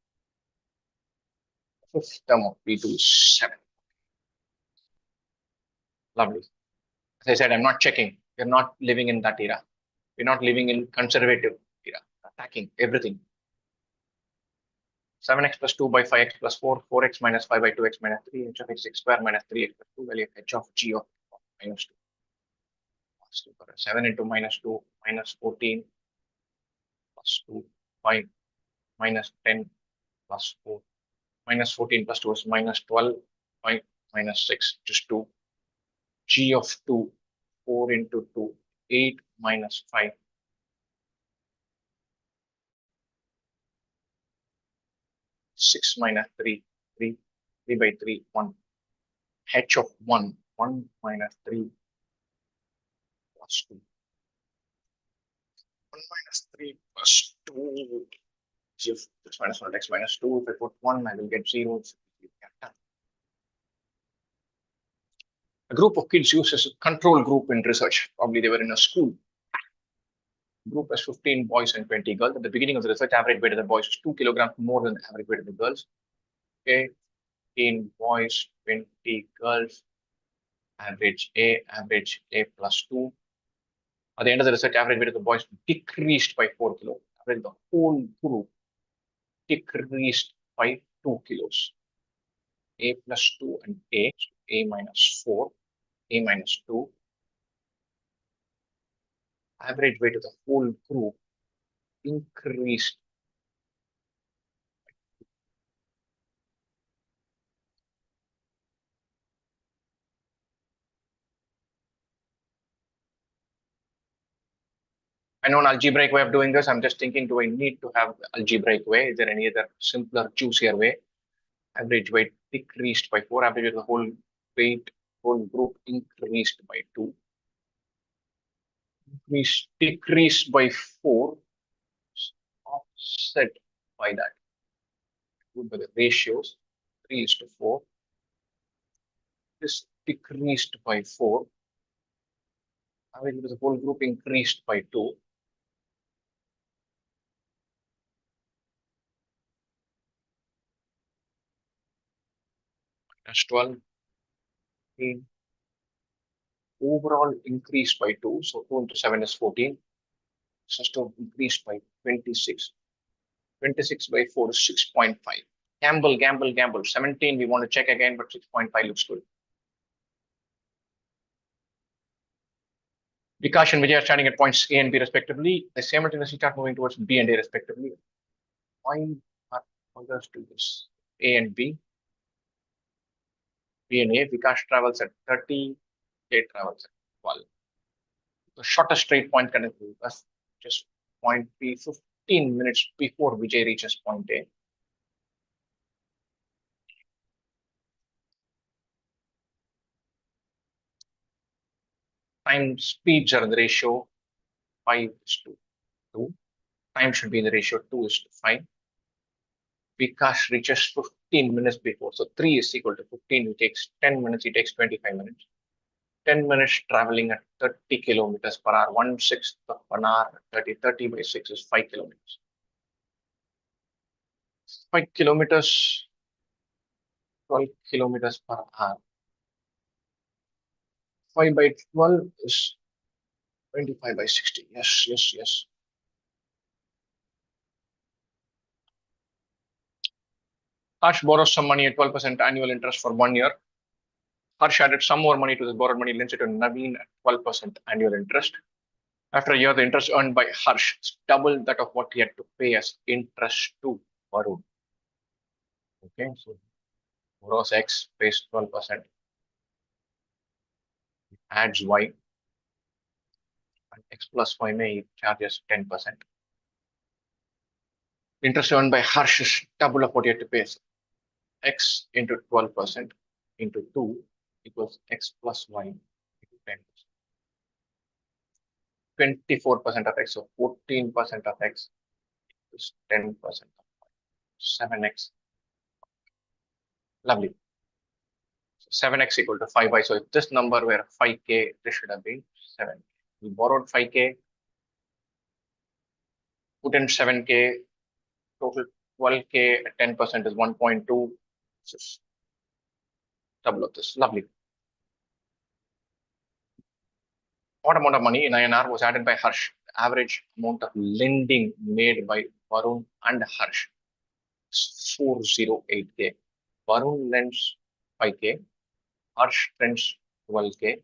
Fifth term of P2 is 7. Lovely. As I said, I'm not checking. We're not living in that era. We're not living in conservative era, attacking everything. 7x plus 2 by 5x plus 4, 4x minus 5 by 2x minus 3, h of x square minus 3x plus 2, value of h of g of minus 2. 7 into minus 2 minus 14 plus 2, 5 minus 10 plus 4, minus 14 plus 2 is minus 12, 5 minus 6, which is 2. G of 2, 4 into 2, 8 minus 5. 6 minus 3, 3, 3 by 3, 1. H of 1, 1 minus 3 plus 2. 1 minus 3 plus 2. G of x minus 1, x minus 2. If I put 1, I will get 0. A group of kids uses a control group in research. Probably they were in a school. Group has 15 boys and 20 girls. At the beginning of the research, average weight of the boys is 2 kilograms more than the average weight of the girls. Okay, 15 boys, 20 girls. Average A plus 2. At the end of the research, average weight of the boys decreased by 4 kilos. Average the whole group decreased by 2 kilos. A plus 2 and A minus 4, A minus 2. Average weight of the whole group increased. I know an algebraic way of doing this. I'm just thinking, do I need to have algebraic way? Is there any other simpler, juicier way? Average weight decreased by 4. Average of the whole weight, whole group increased by 2. Decreased by 4. Offset by that. Good by the ratios. 3 is to 4. This decreased by 4. Average of the whole group increased by 2. That's 12. Overall increased by 2. So 2 into 7 is 14. This has to increase by 26. 26 by 4 is 6.5. Gamble, gamble, gamble. 17, we want to check again, but 6.5 looks good. Vikash and Vijay are starting at points A and B respectively. They simultaneously start moving towards B and A respectively. Why are others do this? A and B. B and A. Vikash travels at 30. A travels at 12. The shortest straight point connected with us, just point B, 15 minutes before Vijay reaches point A. Time speeds are in the ratio 5 is to 2. Time should be in the ratio 2 is to 5. Vikash reaches 15 minutes before. So 3 is equal to 15. He takes 10 minutes. He takes 25 minutes. 10 minutes traveling at 30 kilometers per hour. 1/6 of an hour. 30 by 6 is 5 kilometers. 5 kilometers, 12 kilometers per hour. 5 by 12 is 25 by 60. Yes, yes, yes. Harsh borrows some money at 12% annual interest for 1 year. Harsh added some more money to this borrowed money, lends it to Naveen at 12% annual interest. After a year, the interest earned by Harsh is double that of what he had to pay as interest to Varun. Okay, so borrows X, pays 12%, adds Y, and X plus Y may charges 10%. Interest earned by Harsh is double of what he had to pay. X into 12% into 2 equals X plus Y into 10%. 24% of X, so 14% of X is 10% of Y. 7X. Lovely. So 7X equal to 5Y. So if this number were 5K, this should have been 7K. We borrowed 5K, put in 7K, total 12K at 10% is 1.2. Just double of this. Lovely. What amount of money in INR was added by Harsh? The average amount of lending made by Varun and Harsh is 408K. Varun lends 5K, Harsh lends 12K.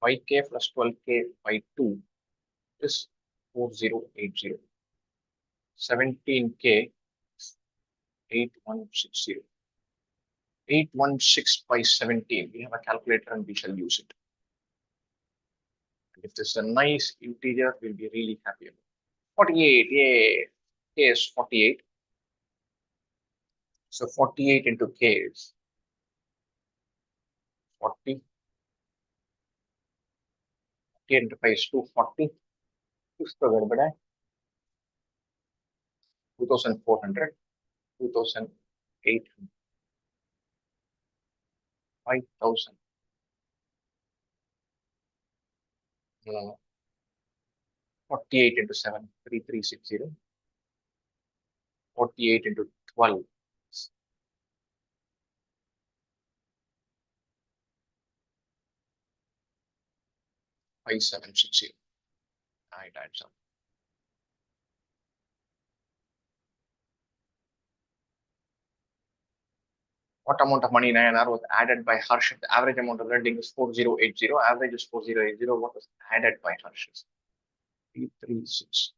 5K plus 12K by 2 is 4080. 17K is 8160. 816 by 17. We have a calculator and we shall use it. And if this is a nice integer, we'll be really happy about it. 48, yay. K is 48. So 48 into K is 40. 48 into 5 is 240. 2400, 2800, 5000. 48 into 7, 3360. 48 into 12, 5760. It adds up. What amount of money in INR was added by Harsh? The average amount of lending is 4080. Average is 4080. What was added by Harsh is 336.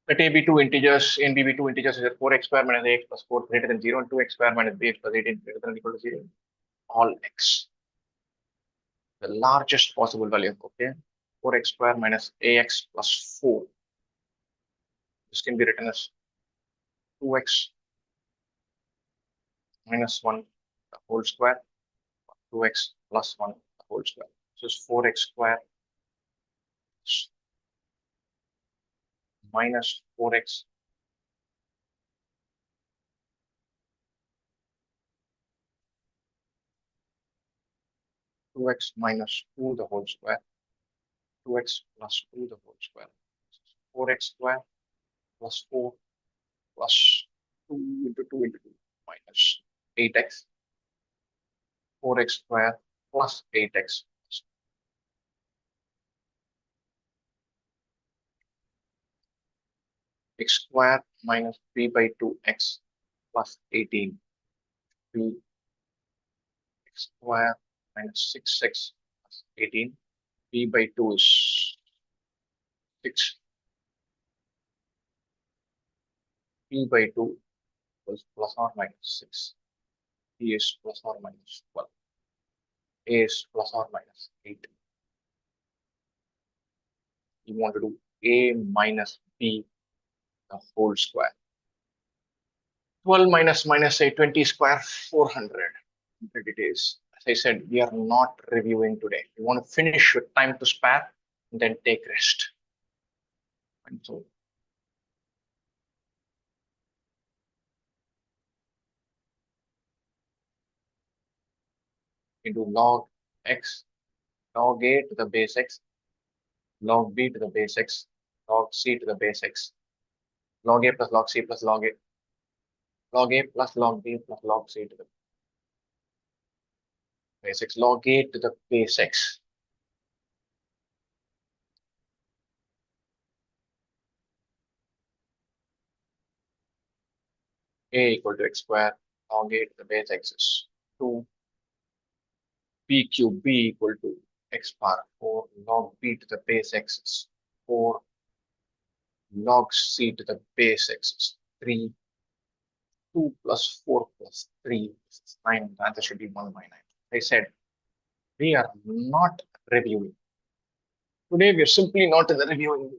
Let A be two integers, A and B be two integers, is 4x square minus AX plus 4 greater than 0, and 2x square minus BX plus 18 greater than or equal to 0. All X. The largest possible value, okay? 4x square minus AX plus 4. This can be written as 2x minus 1 the whole square, 2x plus 1 the whole square. So it's 4x square minus 4x (2x minus 2 the whole square), 2x plus 2 the whole square. 4x square plus 4 plus 2 into 2 into 2 minus 8x. 4x square plus 8x x square minus b by 2x plus 18. B x square minus 6x plus 18. B by 2 is 6. B by 2 was plus or minus 6. B is plus or minus 12. A is plus or minus 8. You want to do A minus B the whole square. 12 minus 8, 20 square, 400. It is. As I said, we are not reviewing today. We want to finish with time to spare and then take rest. And so into log x, log a to the base x, log b to the base x, log c to the base x, log a plus log c plus log a, log a plus log b plus log c to the base x, log a to the base x. A equal to x square, log a to the base x is 2, b cube b equal to x power 4, log b to the base x is 4, log c to the base x is 3, 2 plus 4 plus 3 is 9. The answer should be 1 by 9. I said, we are not reviewing. Today, we are simply not in the reviewing.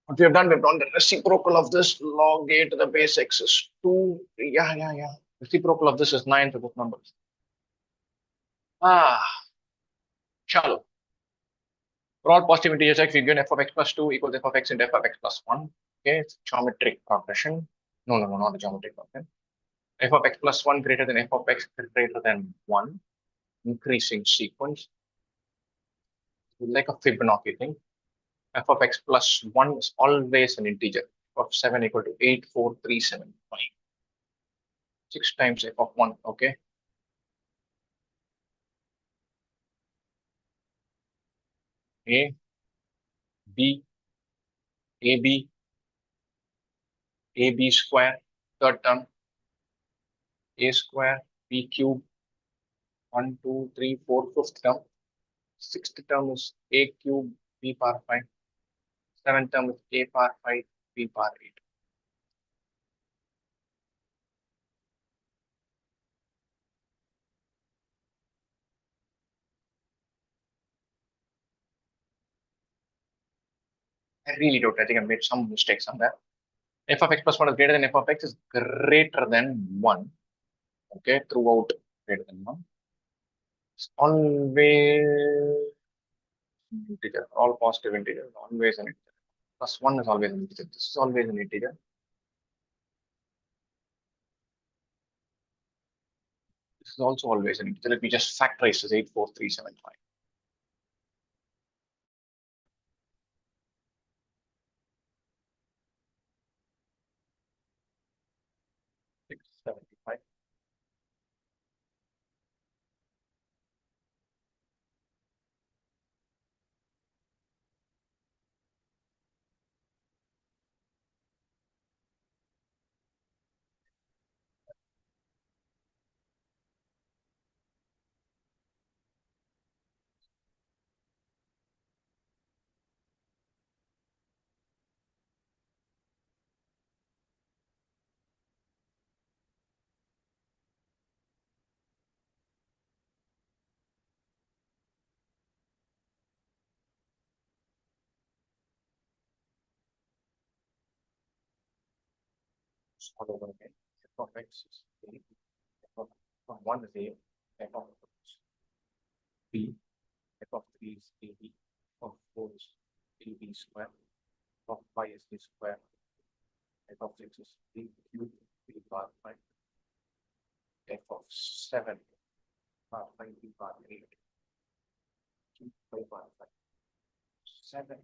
What we have done, we've done the reciprocal of this log a to the base x is 2. Yeah. Reciprocal of this is 9 to both numbers. Shallow. For all positive integers x, we given f of x plus 2 equals f of x into f of x plus 1. Okay, it's geometric progression. No, not a geometric progression. F of x plus 1 greater than f of x greater than 1. Increasing sequence. Like a Fibonacci thing. F of x plus 1 is always an integer. F of 7 equal to 8, 4, 3, 7, 5. 6 times f of 1, okay? A, B, AB, AB square, third term, A square, B cube, 1, 2, 3, 4, fifth term. Sixth term is A cube, B power 5. Seventh term is A power 5, B power 8. I really don't. I think I made some mistakes on that. F of x plus 1 is greater than f of x is greater than 1. Okay, throughout greater than 1. It's always integer, all positive integers, always an integer. Plus 1 is always an integer. This is always an integer. This is also always an integer. Let me just factorize this 8, 4, 3, 7, 5. 675. All over again. F of x is A. F of 1 is A. F of B. F of 3 is AB. F of 4 is AB square. F of 5 is B square. F of 6 is B cube. B bar 5. F of 7 bar 5 B bar 8. 5 bar 5. 7.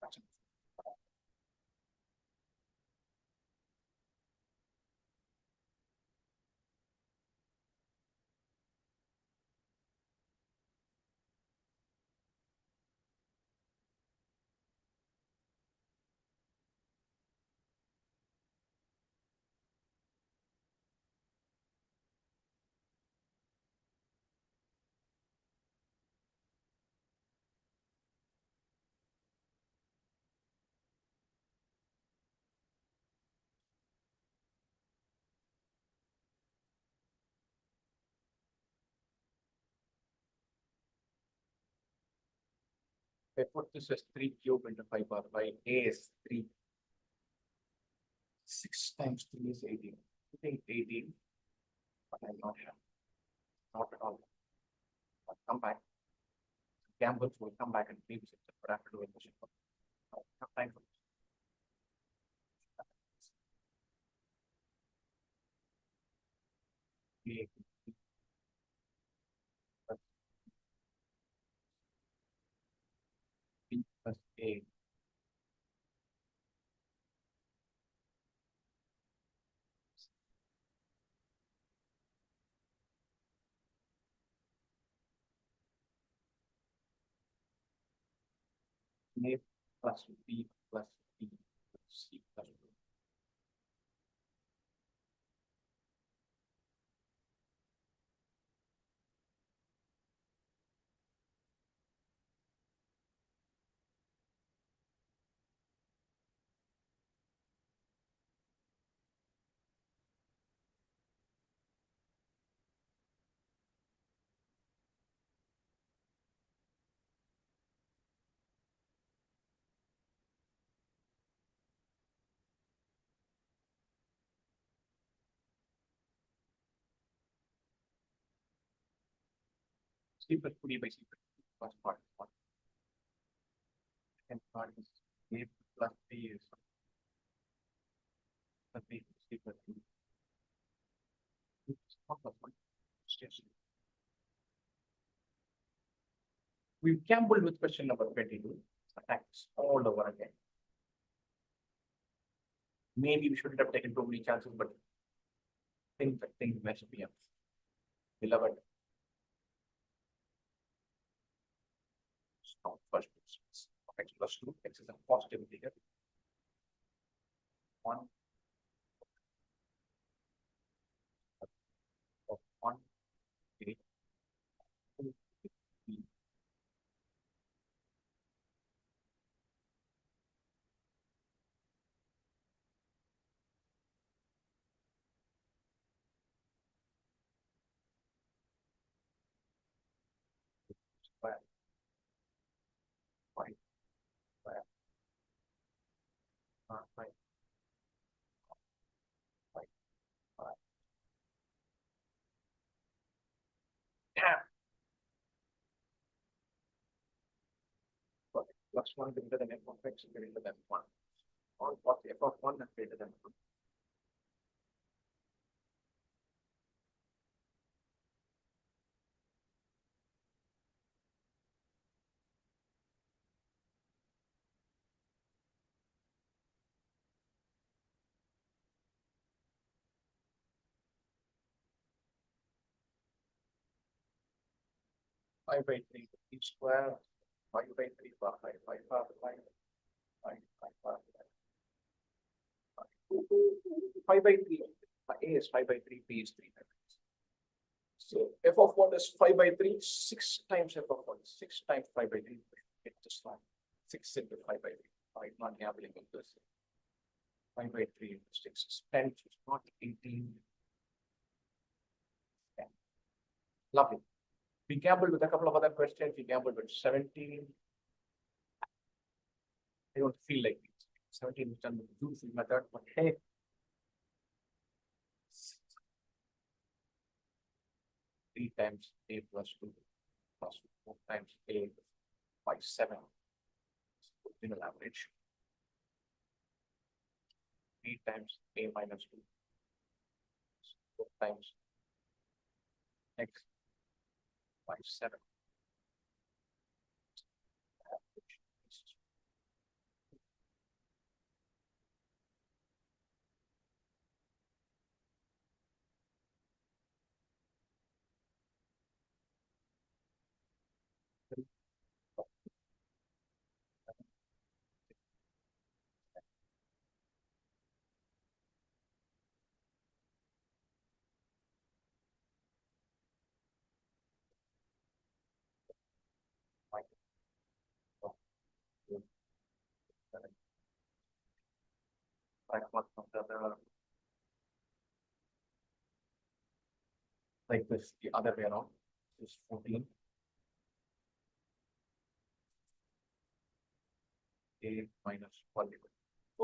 That's I put this as 3 cube into 5 power 5. A is 3. 6 times 3 is 18. I think 18, but I'm not sure. Not at all. But come back. Gambles will come back and revisit it, but I have to do a question. No, have time for this. A plus B plus A. A plus B plus B plus C plus C plus 2D by C plus 2 plus part 1. Second part is A plus B is plus B plus C plus 2. Plus 1. We've gambled with question number 22. Attack this all over again. Maybe we shouldn't have taken too many chances, but things messed me up. Beloved. Stop first. X plus 2. X is a positive integer. 1 of 1, 8, 2, 3. Square, 5, square, 5, 5, 5. Damn. Plus 1 greater than f of x greater than 1. Or what f of 1 is greater than 1. Five by 3 each square, 5 by 3 bar 5, 5 bar 5, 5, 5 bar 5. 5 by 3. A is 5 by 3, B is 3 by 3. So f of 1 is 5 by 3, 6 times f of 1, 6 times 5 by 3. Get this one. 6 into 5 by 3. I'm not gambling with this. 5 by 3 into 6 is 10, it's not 18. 10. Lovely. We gambled with a couple of other questions. We gambled with 17. I don't feel like it. 17 is done with the beautiful method, but hey. 3 times A plus 2 plus 4 times A by 7. Original average. 3 times A minus 2. 4 times X by 7. Average. Like this, the other way around is 14. 8 minus 1 equal.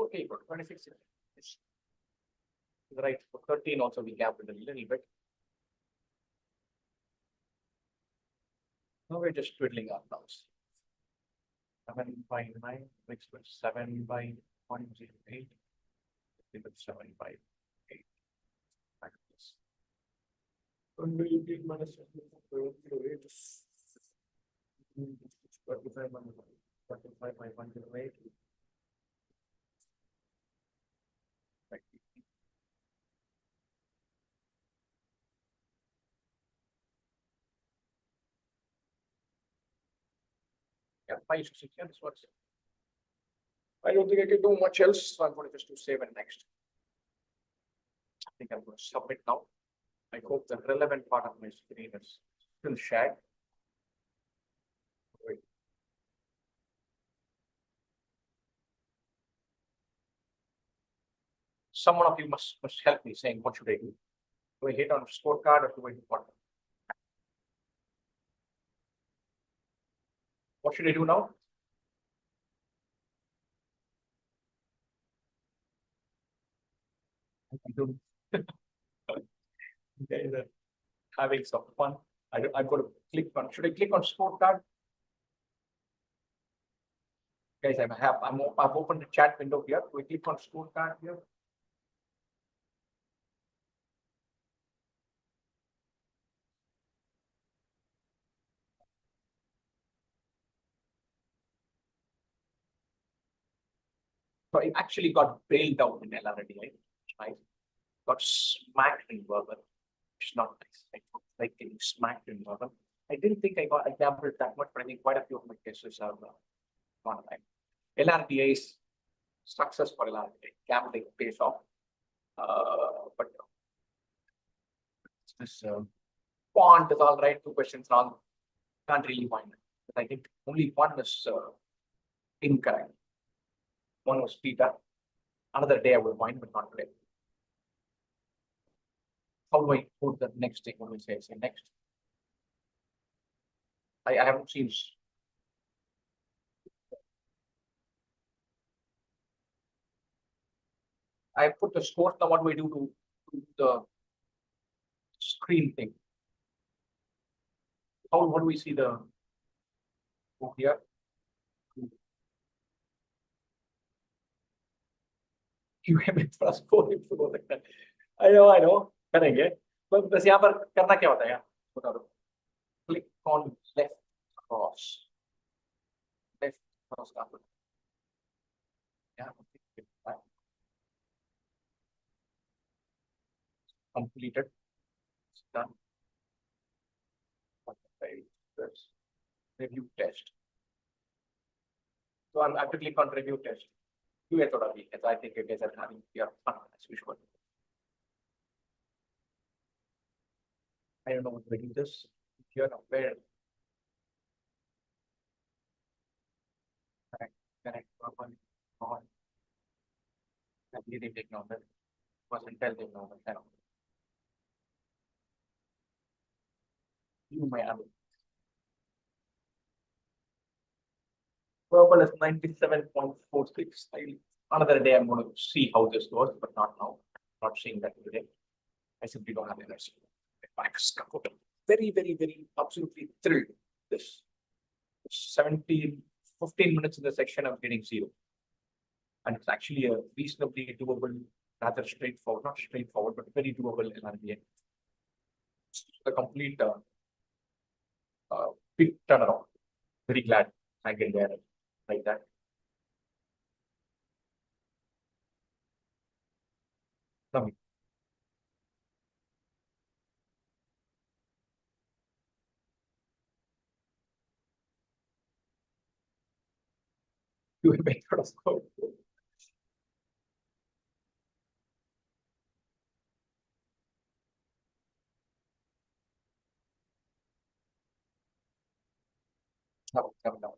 Okay, equal to 26. Yes. Right. For 13 also we gapped it a little bit. Now we're just twiddling our thumbs. 7 by 9 mixed with 7 by 0.08 equal 7 by 8. Like this. 28 minus 0.08 is 35 by 108. Right. Yeah, 5 to 6. Yeah, this works. I don't think I can do much else, so I'm going to just do save and next. I think I'm going to submit now. I hope the relevant part of my screen is still shared. Wait. Someone of you must help me saying what should I do? Do I hit on a scorecard or do I do what? What should I do now? Okay, then having some fun. I'm going to click on. Should I click on scorecard? Guys, I've opened the chat window here. We click on scorecard here. So it actually got bailed out in LRD, right? Got smacked in verbal. It's not nice. I don't like getting smacked in verbal. I didn't think I gambled that much, but I think quite a few of my cases have gone like LRDA is success for LRDA. Gambling pays off. But this font is all right. 2 questions wrong. Can't really find it. But I think only one is incorrect. One was Peter. Another day I will find, but not today. How do I put the next thing? What do we say? Say next. I haven't seen. I put the score. Now what do I do to the screen thing? What do we see the here? Score improve हो सकता है. I know करेंगे. but बस यहाँ पर करना क्या होता है यार? बता दो. Click on left cross. Left cross का. Yeah. Completed. It's done. Review test. So I have to click on review test. I think you guys are having your fun as usual. I don't know what to do this. Here, where? Correct. On. I didn't take note that. Wasn't telling no one. You may have. Verbal is 97.46. Another day I'm going to see how this goes, but not now. Not seeing that today. I simply don't have energy. Very, very, very absolutely thrilled. This 15 minutes in the section of getting 0. And it's actually a reasonably doable, rather straightforward, not straightforward, but very doable LRBA. The complete big turnaround. Very glad I get there like that. Lovely. You will make sort of score. No, no.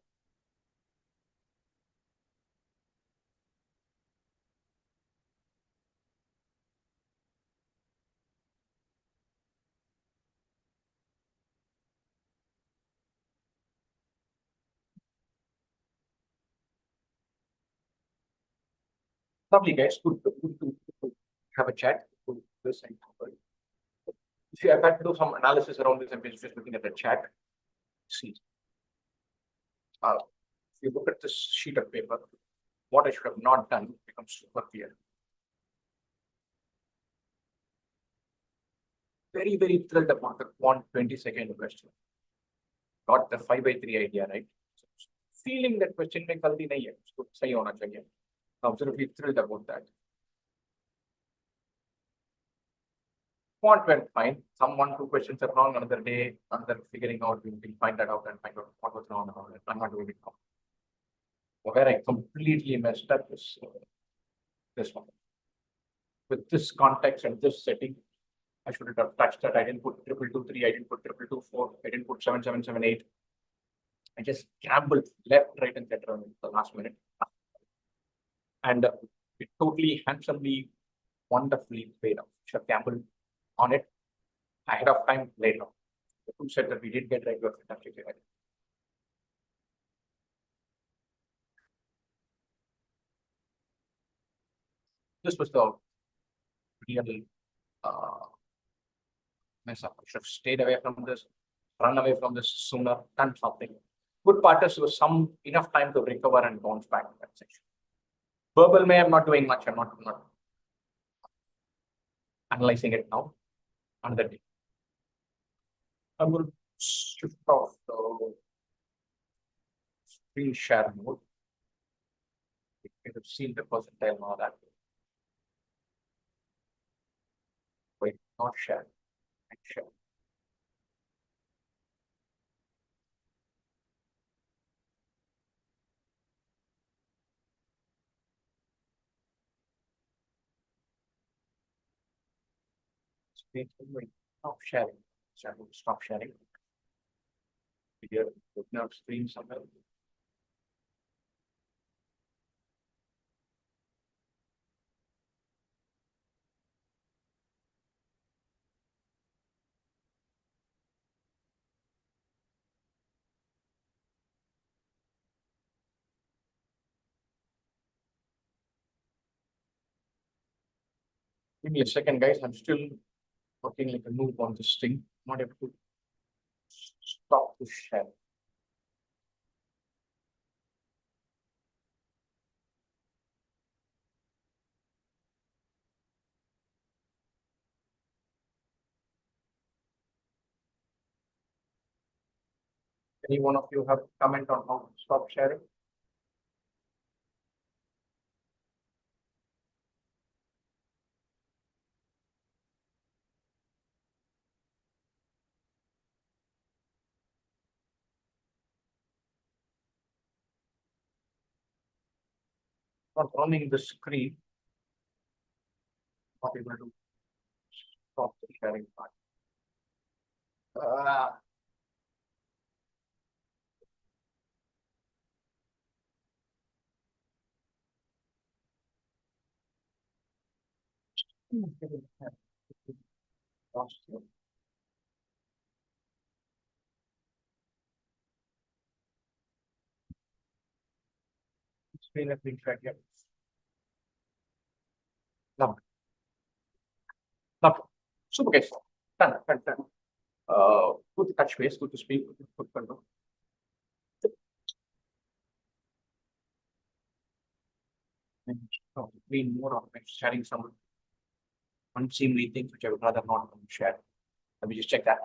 Lovely, guys. Good to have a chat. Good, this and see, I've had to do some analysis around this. I'm just looking at the chat. See, if you look at this sheet of paper, what I should have not done becomes super clear. Very, very thrilled about the quant 20-second question. Got the 5/3 idea, right? Feeling that question में गलती नहीं है, उसको सही होना चाहिए. Absolutely thrilled about that. Quant went fine. Some 1-2 questions are wrong. Another day, another figuring out. We will find that out and find out what was wrong about it. I'm not doing it now. Where I completely messed up is this one. With this context and this setting, I should have touched that. I didn't put 223. I didn't put 224. I didn't put 7778. I just gambled left, right, and center in the last minute. And it totally, handsomely, wonderfully paid off. Should have gambled on it ahead of time later. The two sets that we did get right were fantastic. This was the real mess up. I should have stayed away from this, run away from this sooner, done something. Good part is there was some enough time to recover and bounce back in that section. Verbal may I'm not doing much. I'm not analyzing it now. Another day. I'm going to shift off the screen share mode. You have seen the percentile now that. Wait, not share. Share. Stop sharing. Stop sharing. Here, open up screen somewhere. Give me a second, guys. I'm still working like a noob on this thing. Not able to stop the share. Any one of you have comment on how to stop sharing? Not running the screen. Not able to stop the sharing part. Screen has been shared yet. Lovely. Lovely. Super case. Done. Good touch base. Good to speak. Good to being more of sharing some unseemly things which I would rather not share. Let me just check that.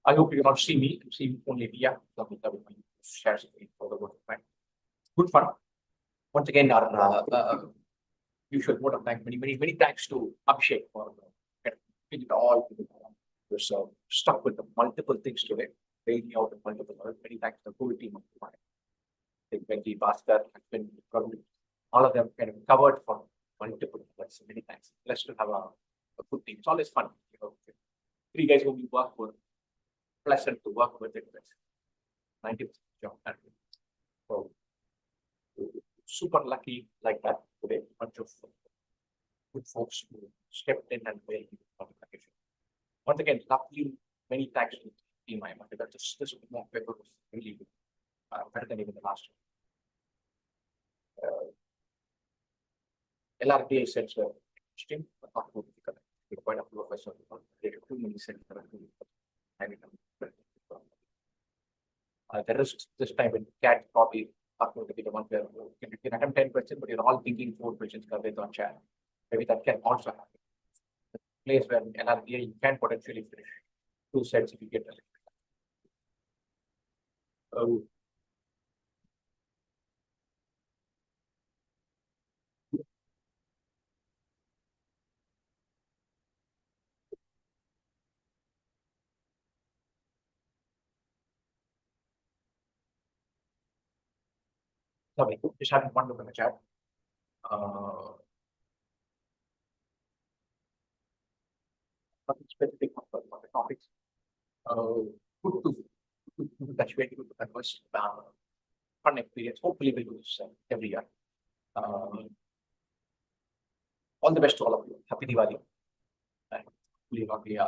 I hope you cannot see me. You see only Via. Share screen for the work. Good fun. Once again, our usual vote of thanks. Many thanks to Abhishek for getting it all. Was stuck with the multiple things today. Bailing out of multiple. Many thanks to the whole team of mine. I think Benji, Bhaskar has been covered. All of them kind of covered for multiple. So many thanks. Blessed to have a good team. It's always fun. You know, 3 guys who we work with, pleasant to work with. 90% job. So super lucky like that today. Bunch of good folks who stepped in and made the application. Once again, love you. Many thanks to Team IMS. This mock paper was really good. Better than even the last one. LRDI sets were interesting, but not too difficult. Quite a few of us are too many sets. The rest this time in CAT probably are going to be the one where you can attempt 10 questions, but you're all thinking 4 questions covered on chat. Maybe that can also happen. The place where in LRDI you can potentially finish 2 sets if you get it. Oh. Sorry, just having one look in the chat. Nothing specific on the topics. Good to touch base with the first fun experience. Hopefully, we'll do this every year. All the best to all of you. Happy Diwali. And hopefully, not be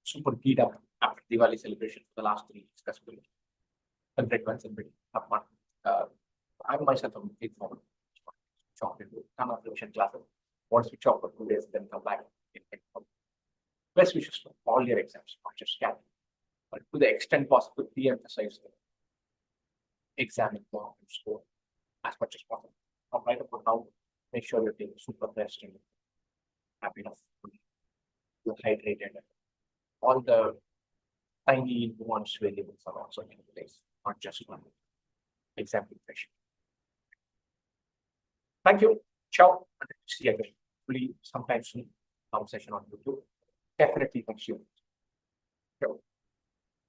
super geared up after Diwali celebration for the last 3 successfully. Great ones and have fun. I myself am looking forward to chocolate ton of revision classes. Once we chop for 2 days, then come back. Best wishes for all your exams, not just CAT, but to the extent possible, de-emphasize the exam and score as much as possible. From right about now, make sure you're taking super rest and happy enough, you're hydrated. All the tiny nuanced variables are also in place, not just one exam preparation. Thank you. Ciao. See you again. Hopefully, sometime soon. Session on YouTube. Definitely next year. Ciao.